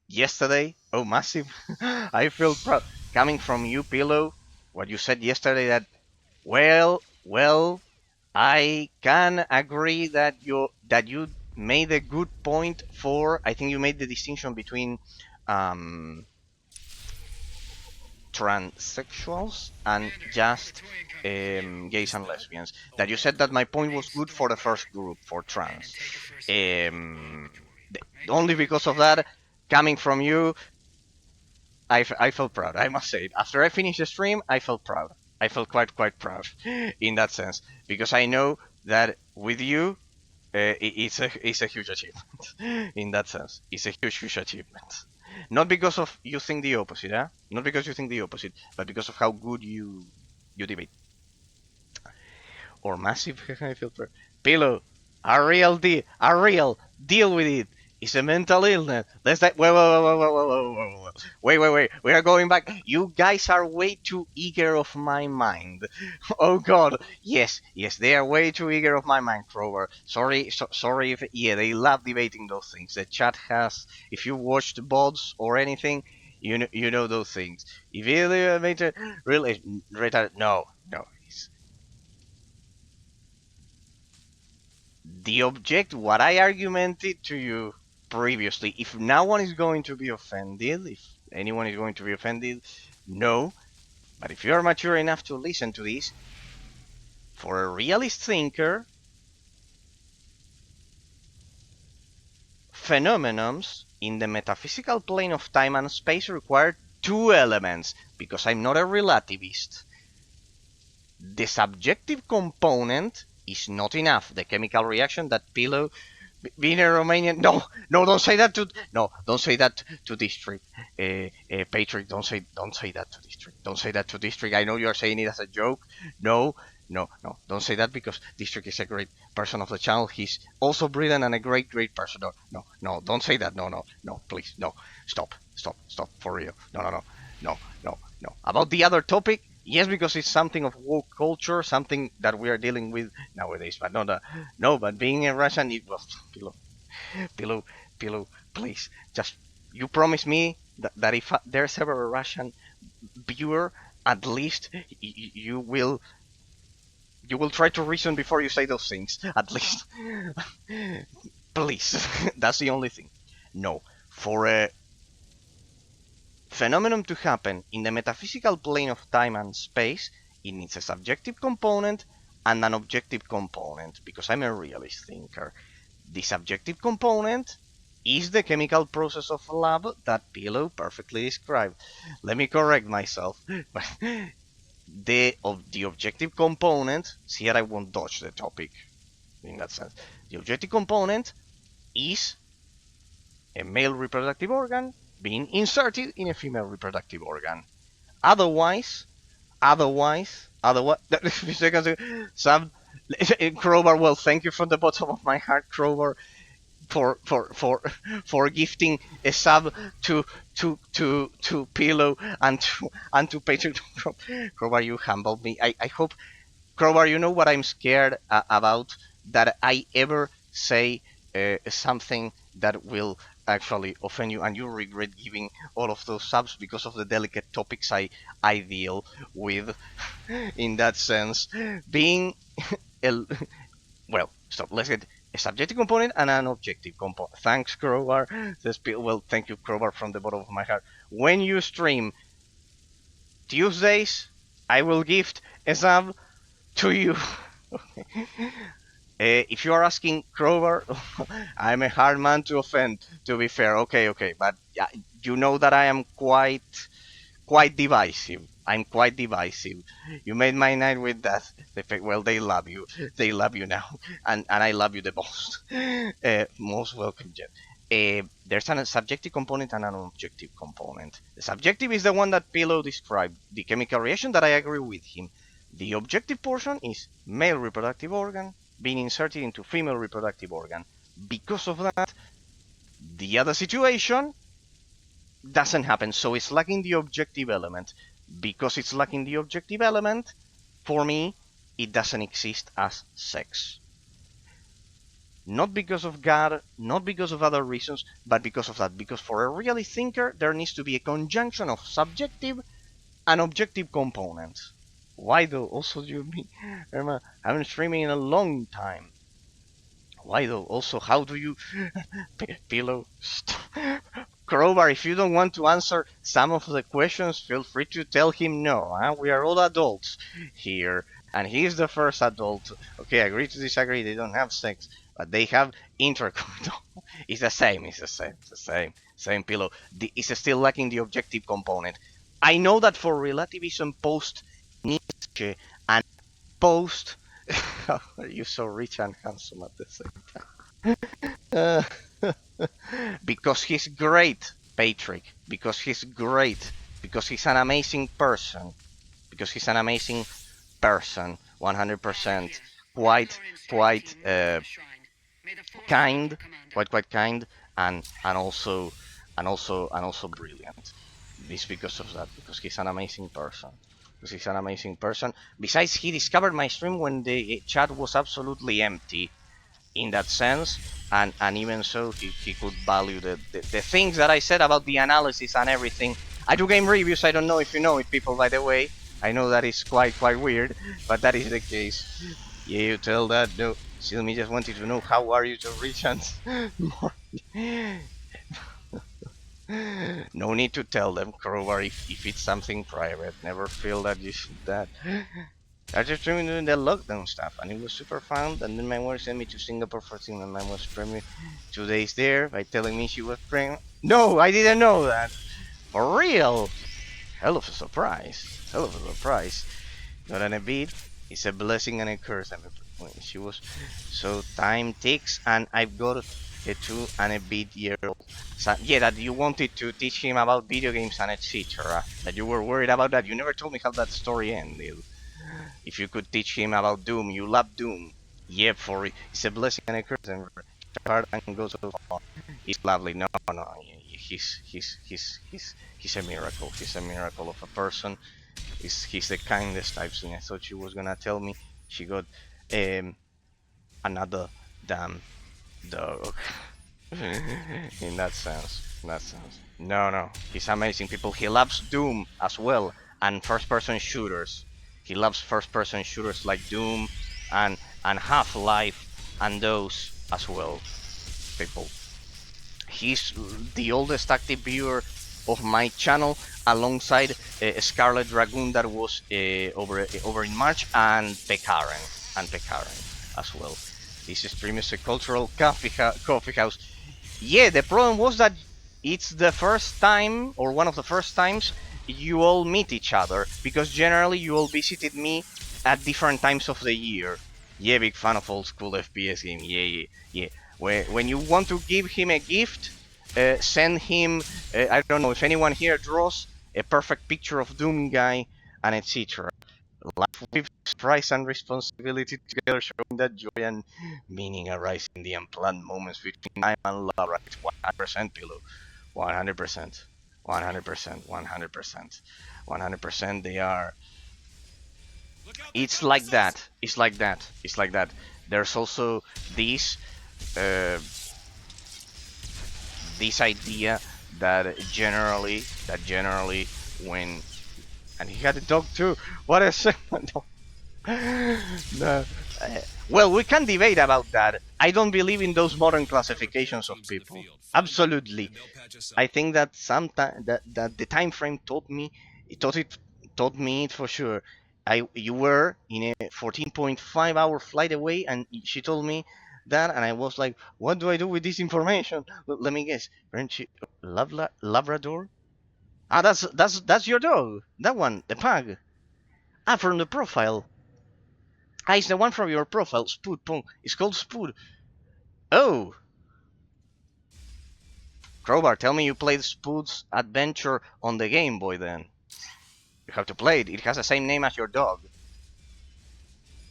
yesterday. Oh, massive! I feel proud. Coming from you, Pillow, what you said yesterday that well, I can agree that you made a good point for. I think you made the distinction between um, transsexuals and just gays and lesbians. That you said that my point was good for the first group, for trans. Only because of that, coming from you, I felt proud. I must say it. After I finished the stream, I felt proud. I felt quite proud in that sense because I know that with you, it's a huge achievement in that sense. It's a huge achievement. Not because of you think the opposite, huh? Not because you think the opposite, but because of how good you debate. Or massive filter. Pillow, a real deal with it. It's a mental illness. Let's that. Wait. We are going back. You guys are way too eager of my mind. Oh God, yes, they are way too eager of my mind, Trover. Sorry if they love debating those things. The chat has. If you watched bots or anything, you know those things. If you really retarded, no. The object, what I argumented to you previously, if no one is going to be offended, if anyone is going to be offended, no. But if you are mature enough to listen to this, for a realist thinker, phenomenons in the metaphysical plane of time and space require two elements, because I'm not a relativist. The subjective component is not enough. The chemical reaction that Pillow being a Romanian, no, don't say that to, no, don't say that to District, Patrick, don't say that to District, don't say that to District. I know you are saying it as a joke. No, no, don't say that because District is a great person of the channel. He's also brilliant and a great person. No, don't say that. No, please, no, stop, for real. No. About the other topic, yes, because it's something of woke culture, something that we are dealing with nowadays, but not no, but being a Russian, it was Pillow, Pillow, please, just you promise me that if there's ever a Russian viewer, at least you will try to reason before you say those things. At least, please. That's the only thing. No, for a phenomenon to happen in the metaphysical plane of time and space, it needs a subjective component and an objective component, because I'm a realist thinker. The subjective component is the chemical process of love that Pillow perfectly described. Let me correct myself. The objective component, see that I won't dodge the topic in that sense. The objective component is a male reproductive organ being inserted in a female reproductive organ. Otherwise, seconds, some Crowbar. Well, thank you from the bottom of my heart, Crowbar, for gifting a sub to Pillow and to Patrick. Crowbar, you humbled me. I hope, Crowbar, you know what I'm scared about, that I ever say something that will actually offend you, and you regret giving all of those subs because of the delicate topics I deal with. In that sense, being a, well, stop. Let's get a subjective component and an objective component. Thanks, Crowbar. Well, thank you, Crowbar, from the bottom of my heart. When you stream Tuesdays, I will gift a sub to you. If you are asking, Crowbar, I'm a hard man to offend. To be fair, okay, but you know that I am quite divisive. I'm quite divisive. You made my night with that. Well, they love you. They love you now, and I love you the most. Most welcome, Jeff. There's a subjective component and an objective component. The subjective is the one that Pillow described, the chemical reaction that I agree with him. The objective portion is male reproductive organ being inserted into female reproductive organ. Because of that, the other situation doesn't happen. So it's lacking the objective element. Because it's lacking the objective element, for me, it doesn't exist as sex. Not because of God, not because of other reasons, but because of that. Because for a realist thinker, there needs to be a conjunction of subjective and objective components. Why though? Also, you me, Irma, I haven't streaming in a long time. Why though? Also, how do you pillow? Crowbar, if you don't want to answer some of the questions, feel free to tell him no. Huh? We are all adults here, and he's the first adult. Okay, agree to disagree. They don't have sex, but they have intercourse. It's the same. It's the same. It's the same. Same pillow. It's still lacking the objective component. I know that for relativism post Nietzsche and post. You're so rich and handsome at the same time. Because he's great, Patrick. Because he's great. Because he's an amazing person. Because he's an amazing person. 100%. Quite kind. Quite kind. And also brilliant. This because of that. Because he's an amazing person. Because he's an amazing person. Besides, he discovered my stream when the chat was absolutely empty in that sense, and even so he could value the things that I said about the analysis and everything. I do game reviews. I don't know if you know it, people, by the way. I know that is quite weird, but that is the case. Yeah, you tell that. No, Silmi just wanted to know how are you to reach and no need to tell them, Crowbar, if it's something private. Never feel that you should that. I just streaming doing the lockdown stuff, and it was super fun. And then my wife sent me to Singapore for seeing my mom was pregnant 2 days there by telling me she was pregnant. No, I didn't know that. For real. Hell of a surprise. Hell of a surprise. Not an a bit. It's a blessing and a curse. I mean, when she was so time ticks, and I've got a 2 and a bit-year-old son. Yeah, that you wanted to teach him about video games and etc. That you were worried about that. You never told me how that story ended. If you could teach him about Doom, you love Doom. Yep, for it's a blessing and a curse, and hard and goes so far. He's lovely. No, he's a miracle. He's a miracle of a person. He's the kindest I've seen. I thought she was gonna tell me she got another damn dog. In that sense. No, he's amazing, people. He loves Doom as well, and first-person shooters. He loves first-person shooters like Doom and Half-Life and those as well, people. He's the oldest active viewer of my channel, alongside Scarlet Dragoon that was over in March, and Pekaren as well. This stream is a cultural coffee house. Yeah, the problem was that it's the first time, or one of the first times, you all meet each other, because generally you all visited me at different times of the year. Yeah, big fan of old school FPS game. Yeah. When you want to give him a gift, send him, I don't know if anyone here draws a perfect picture of Doom guy, and etc. Life with surprise and responsibility together, showing that joy and meaning arise in the unplanned moments between time and love. Right, 100% pillow, 100%, 100%. They are. It's like that. There's also this, uh, this idea that generally when, and he had a dog too. What a segment! No. Well, we can debate about that. I don't believe in those modern classifications of people. Absolutely. I think that sometime that the time frame taught me it for sure. You were in a 14.5-hour flight away, and she told me that, and I was like, what do I do with this information? Let me guess. Labrador? Ah, that's your dog. That one, the pug. Ah, from the profile. Ah, it's the one from your profile. Spood. Pong. It's called Spood. Oh, Crowbar, tell me you played Spood's Adventure on the Game Boy then. You have to play it. It has the same name as your dog.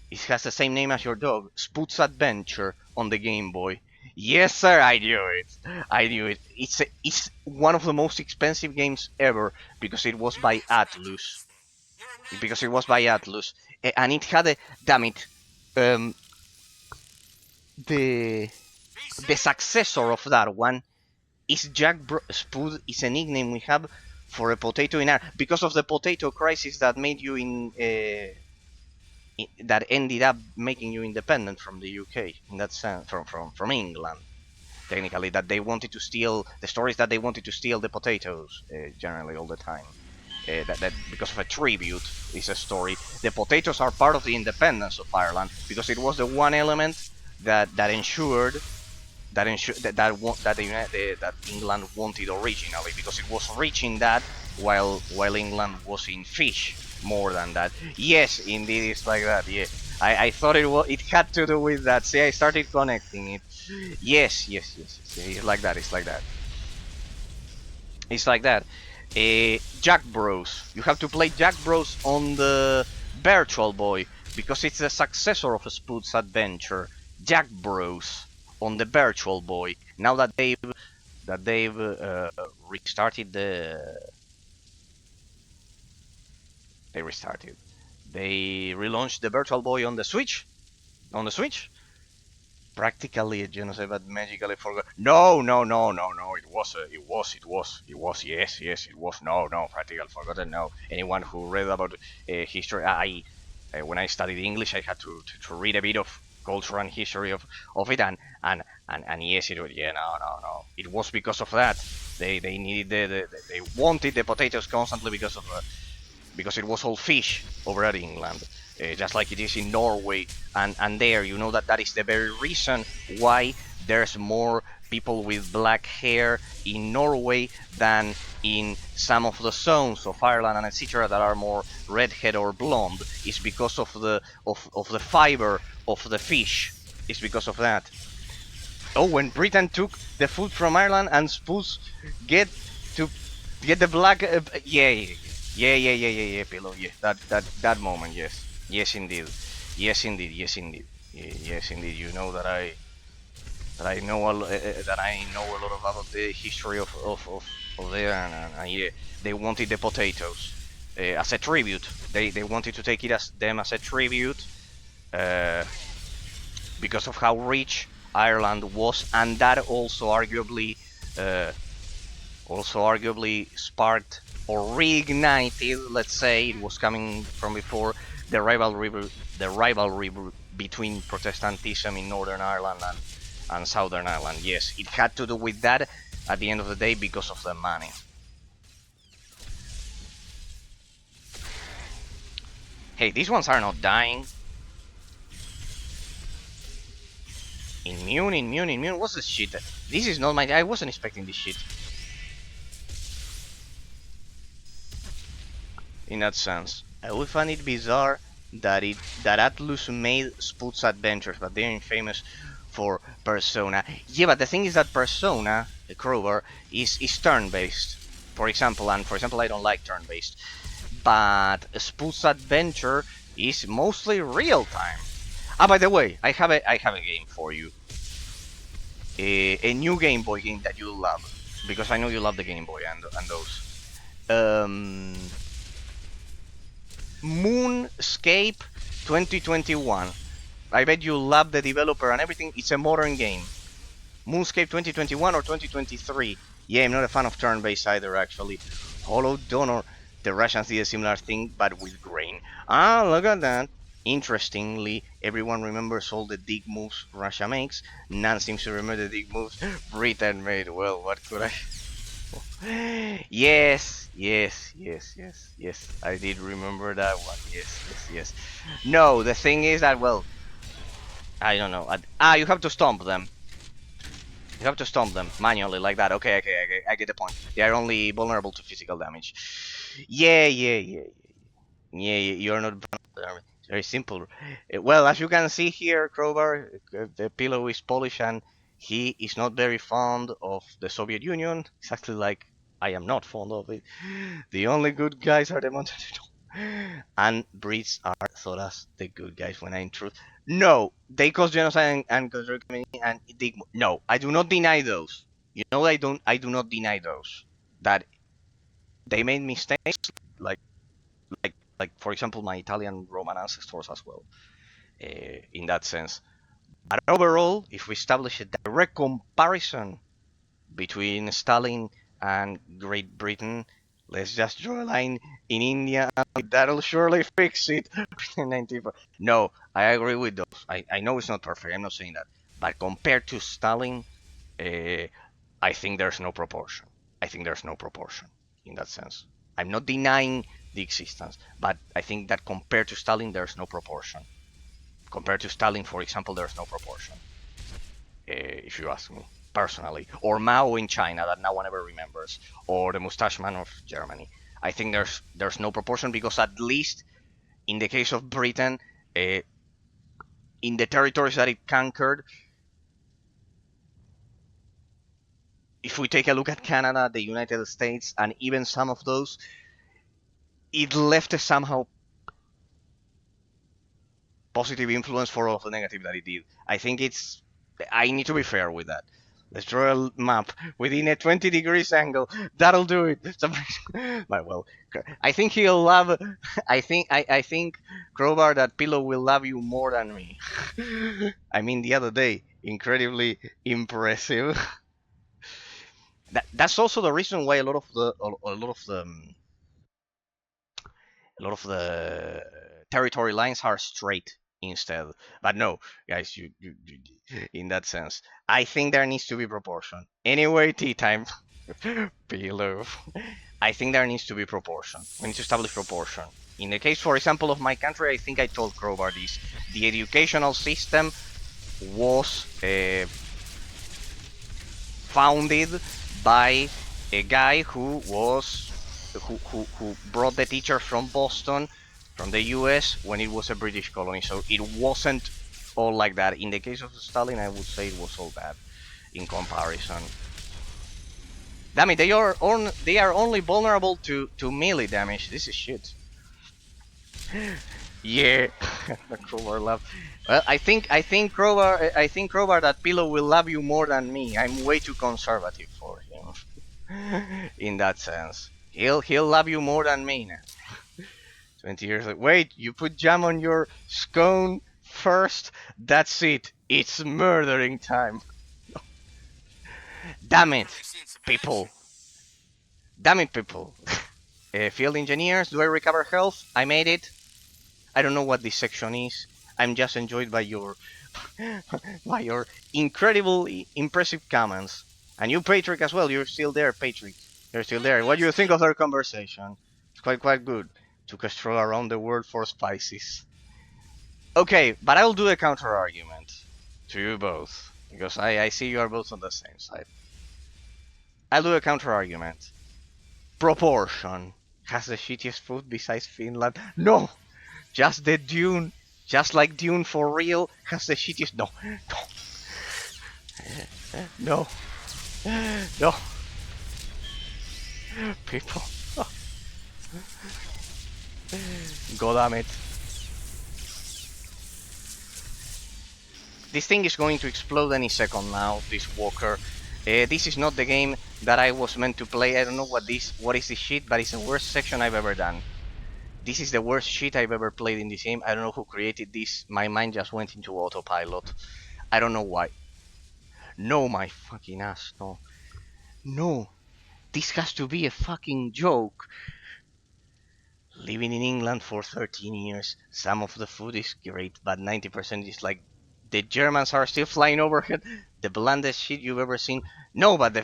It has the same name as your dog. Spood's Adventure on the Game Boy. Yes, sir, I knew it. I knew it. It's one of the most expensive games ever because it was by Atlus. Because it was by Atlus. And it had a, damn it, um, the successor of that one is Spood is a nickname we have for a potato in Ireland because of the potato crisis that made you that ended up making you independent from the UK in that sense from England technically that they wanted to steal the stories that they wanted to steal the potatoes generally all the time that because of a tribute is a story the potatoes are part of the independence of Ireland because it was the one element that ensured that England wanted originally because it was rich in that while England was in fish more than that. Yes, indeed, it's like that. Yeah, I thought it had to do with that. See, I started connecting it. Yes. It's like that. It's like that. It's like that. Jack Bros. You have to play Jack Bros on the Virtual Boy because it's the successor of Spood's Adventure. Jack Bros on the Virtual Boy. Now that they've restarted they restarted. They relaunched the Virtual Boy on the Switch. On the Switch. Practically a genocide, but magically forgot. No. It was. Yes. It was. No. Practically forgotten. No. Anyone who read about history, when I studied English, I had to read a bit of culture and history of it, and yes, it was. Yeah, no. It was because of that. They needed they wanted the potatoes constantly because it was all fish over at England, just like it is in Norway. And there, you know that is the very reason why there's more people with black hair in Norway than in some of the zones of Ireland and etc. that are more redhead or blonde. It's because of the fiber of the fish. It's because of that. Oh, when Britain took the food from Ireland and Spoos get to get the black, yeah, pillow, yeah, that moment, yes indeed, yes indeed. You know that I know that I know a lot about the history of there, and yeah, they wanted the potatoes as a tribute. They wanted to take it as them as a tribute uh, because of how rich Ireland was, and that uh, also arguably sparked or reignited. Let's say it was coming from before the rivalry between Protestantism in Northern Ireland and Southern Ireland. Yes, it had to do with that at the end of the day because of the money. Hey, these ones are not dying. Immune. What's this shit? This is not my. I wasn't expecting this shit. In that sense, I would find it bizarre that Atlus made Spood's Adventures, but they're famous for Persona. Yeah, but the thing is that Persona, the Crowbar, is turn-based. For example, I don't like turn-based, but Spood's Adventure is mostly real-time. Ah, by the way, I have a game for you. A new Game Boy game that you love, because I know you love the Game Boy and those. Moonscape 2021. I bet you love the developer and everything. It's a modern game. Moonscape 2021 or 2023. Yeah, I'm not a fan of turn-based either, actually. Hollow Donor. The Russians did a similar thing, but with grain. Ah, look at that. Interestingly, everyone remembers all the dig moves Russia makes. None seems to remember the dig moves Britain made. Well, what could I... Yes. I did remember that one. Yes. No, the thing is that, well, I don't know. You have to stomp them. You have to stomp them manually like that. Okay, I get the point. They are only vulnerable to physical damage. Yeah, you're not vulnerable. It's very simple. Well, as you can see here, Crowbar, the pillow is Polish and he is not very fond of the Soviet Union, exactly like I am not fond of it. The only good guys are the Montenegro. And Brits are thought as the good guys when in truth. No, they cause genocide and cultural community and no, I do not deny those. You know I do not deny those. That they made mistakes like like for example my Italian Roman ancestors as well. In that sense. But overall, if we establish a direct comparison between Stalin and Great Britain, let's just draw a line in India. That'll surely fix it. No, I agree with those. I know it's not perfect. I'm not saying that. But compared to Stalin, uh, I think there's no proportion. I think there's no proportion in that sense. I'm not denying the existence, but I think that compared to Stalin, there's no proportion. Compared to Stalin, for example, there's no proportion. If you ask me personally, or Mao in China that no one ever remembers, or the Mustache Man of Germany. I think there's no proportion because at least in the case of Britain, in the territories that it conquered, if we take a look at Canada, the United States, and even some of those, it left a somehow positive influence for all of the negative that it did. I think it's. I need to be fair with that. Let's draw a map within a 20 degrees angle. That'll do it. But well, I think he'll love. I think Crowbar that pillow will love you more than me. I mean the other day, incredibly impressive. That's also the reason why a lot of the territory lines are straight instead. But no, guys, in that sense, I think there needs to be proportion. Anyway, tea time. Pillow. I think there needs to be proportion. We need to establish proportion. In the case, for example, of my country, I think I told Crowbar this. The educational system was founded by a guy who brought the teachers from Boston, from the US, when it was a British colony. So it wasn't all like that. In the case of Stalin, I would say it was all bad in comparison. Damn it, they are only vulnerable to melee damage. This is shit. Yeah, Crowbar love. Well, I think Crowbar that pillow will love you more than me. I'm way too conservative for him. In that sense, he'll love you more than me now. 20 years later. Wait, you put jam on your scone first? That's it. It's murdering time. Damn it, people. Damn it, people. Field engineers, do I recover health? I made it. I don't know what this section is. I'm just enjoyed by your by your incredibly impressive comments. And you, Patrick, as well. You're still there, Patrick. You're still there. What do you think of their conversation? It's quite good. Took a stroll around the world for spices. Okay, but I'll do a counter argument to you both because I see you are both on the same side. I'll do a counter argument. Proportion has the shittiest food besides Finland. No, just the Dune, just like Dune for real, has the shittiest. No, no, people. God damn it. This thing is going to explode any second now, this walker. This is not the game that I was meant to play. I don't know what is this shit, but it's the worst section I've ever done. This is the worst shit I've ever played in this game. I don't know who created this. My mind just went into autopilot. I don't know why. No, my fucking ass, no. No. This has to be a fucking joke. Living in England for 13 years, some of the food is great, but 90% is like the Germans are still flying overhead. The blandest shit you've ever seen. No, but the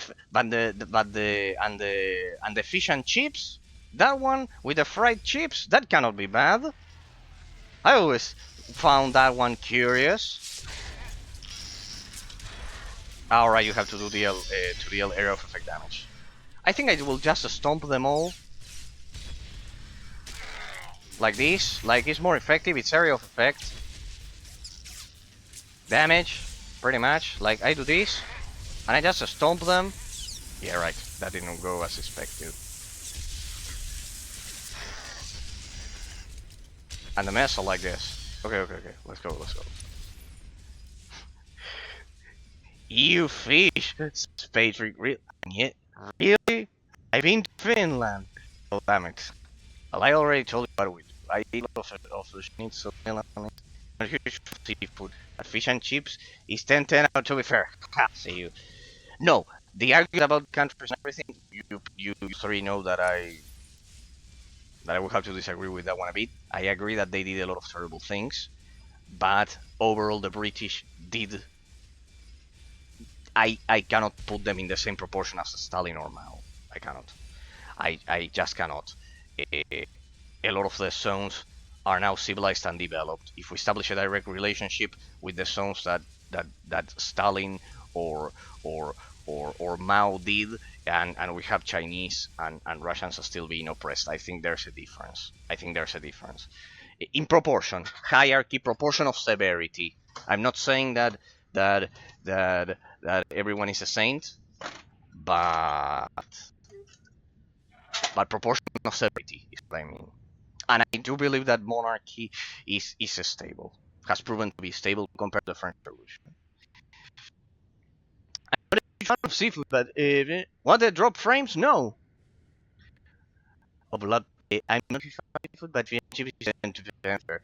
fish and chips, that one with the fried chips, that cannot be bad. I always found that one curious. Alright, you have to deal area of effect damage. I think I will just stomp them all. Like this. Like it's more effective, it's area of effect. Damage, pretty much. Like I do this, and I just stomp them. Yeah, right. That didn't go as expected. And the mess are like this. Okay. Let's go. You fish, Space Really? Yeah, really? I've been to Finland. Oh, damn it. Well, I already told you what we do. I eat a lot of the schnitzel and huge seafood. But fish and chips is 10/10 out, to be fair. Ha, see you. No, the argument about countries and everything, you three know that I will have to disagree with that one a bit. I agree that they did a lot of terrible things, but overall the British did. I cannot put them in the same proportion as Stalin or Mao. I cannot. I just cannot. A lot of the zones are now civilized and developed. If we establish a direct relationship with the zones that Stalin or Mao did, and we have Chinese and Russians still being oppressed, I think there's a difference. In proportion, hierarchy, proportion of severity. I'm not saying that that everyone is a saint, but proportion of severity is what I mean. And I do believe that monarchy is stable, has proven to be stable compared to the French Revolution. I'm not a huge fan of seafood, but what they drop frames? No. Oh, blood. I'm not a huge fan of seafood, but fish and chips is 10 to 10 fair.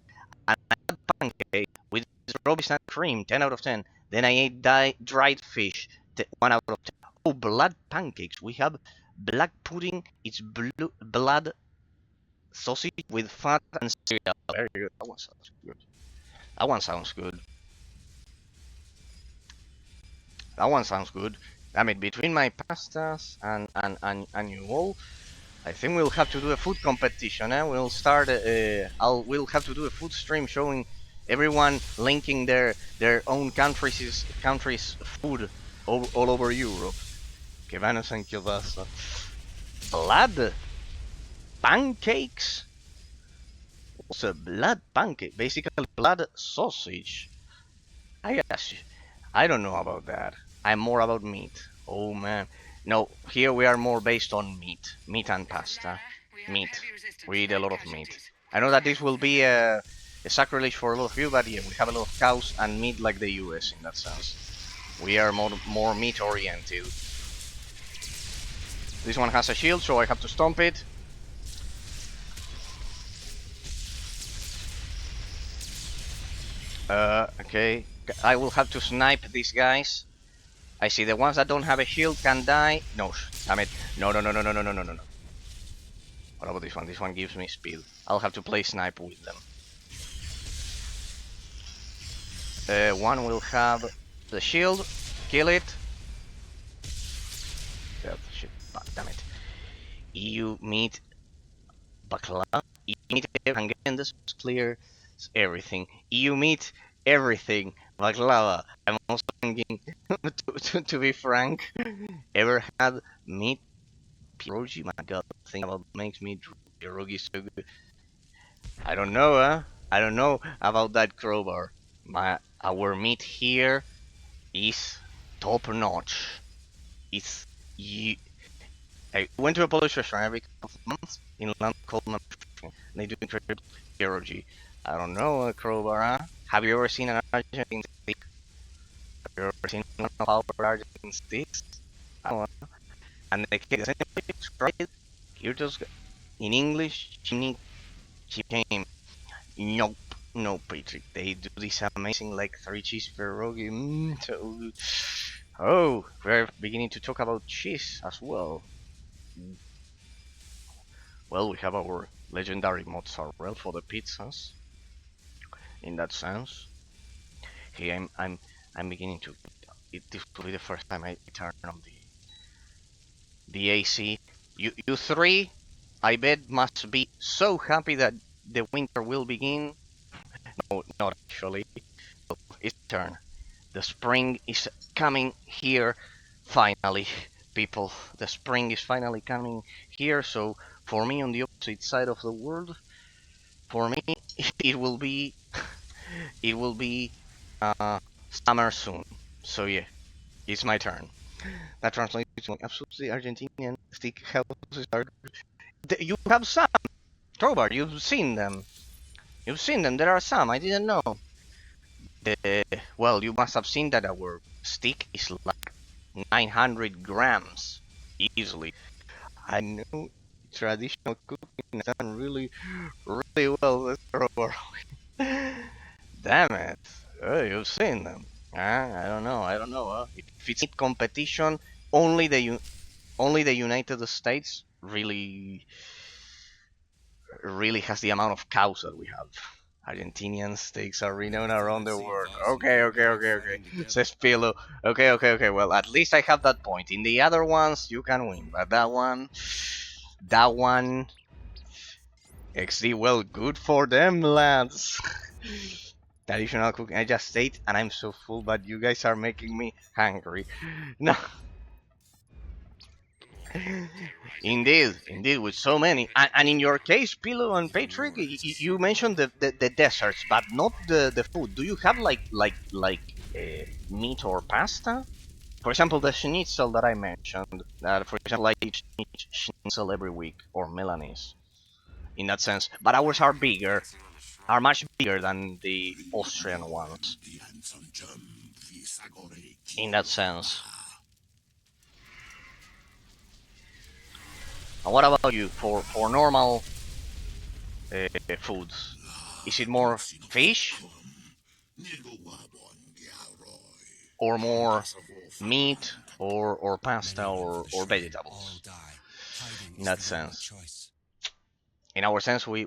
And I had pancake with strawberries and cream, 10 out of 10. Then I ate dried fish, 1 out of 10. Oh, blood pancakes. We have black pudding. It's blue blood sausage with fat and cereal. Very good. That one sounds good. That one sounds good. That one sounds good. I mean, between my pastas and you all, I think we'll have to do a food competition. We'll start. We'll have to do a food stream showing everyone linking their own countries food all over Europe. Que vanos en kielbasa. Blood pancakes. What's a blood pancake? Basically, blood sausage. I guess. I don't know about that. I'm more about meat. Oh man. No, here we are more based on meat. Meat and pasta. Meat. We eat a lot of meat. I know that this will be a sacrilege for a lot of you, but yeah, we have a lot of cows and meat like the US in that sense. We are more meat oriented. This one has a shield, so I have to stomp it. Okay. I will have to snipe these guys. I see the ones that don't have a shield can die. No, damn it. No. What about this one? This one gives me speed. I'll have to play snipe with them. One will have the shield. Kill it. Shit. Damn it. EU meat baklava. EU meat again. This is clear. Everything. EU meat everything. Baklava. I'm also thinking, to be frank, ever had meat pierogi? My god, the thing about makes me pierogi so good. I don't know, I don't know about that crowbar. Our meat here is top notch. It's I went to a Polish restaurant every couple of months in London called and they do incredible pierogi. I don't know a crowbar, huh? Have you ever seen an Argentine steak? Have you ever seen one of our Argentine steaks? I don't know. And the case, right? Here just in English, chimney, nope, no, Patrick. They do this amazing like 3 cheese pierogi. So good. Oh, we're beginning to talk about cheese as well. Well, we have our legendary mozzarella for the pizzas. In that sense, hey, I'm beginning to. This will be the first time I turn on the AC. You three, I bet must be so happy that the winter will begin. No, not actually. Oh, it's turn. The spring is coming here finally, people. The spring is finally coming here. So for me, on the opposite side of the world, for me, it will be it will be summer soon. So yeah, it's my turn. That translates to absolutely Argentinian stick houses are. You have some, Trobar. You've seen them. You've seen them. There are some. I didn't know. Well, you must have seen that our stick is like 900 grams easily. I know traditional cooking is done really, really well. This Trobar. Damn it. Oh, you've seen them. I don't know. I don't know. If it's competition, only only the United States really has the amount of cows that we have. Argentinian steaks are renowned around the world. Okay, okay, okay, okay. Says Pillow. Okay, okay, okay. Well, at least I have that point. In the other ones, you can win, but that one, XD. Well, good for them, lads. Traditional cooking. I just ate and I'm so full, but you guys are making me hungry. No. Indeed, with so many. And in your case, Pillow and Patrick, you mentioned the desserts, but not the food. Do you have meat or pasta? For example, the schnitzel that I mentioned. For example, I eat schnitzel every week, or Milanese, in that sense. But ours are bigger, are much bigger than the Austrian ones, in that sense. And what about you? For normal foods, is it more fish or more meat or pasta or vegetables? In that sense, in our sense, we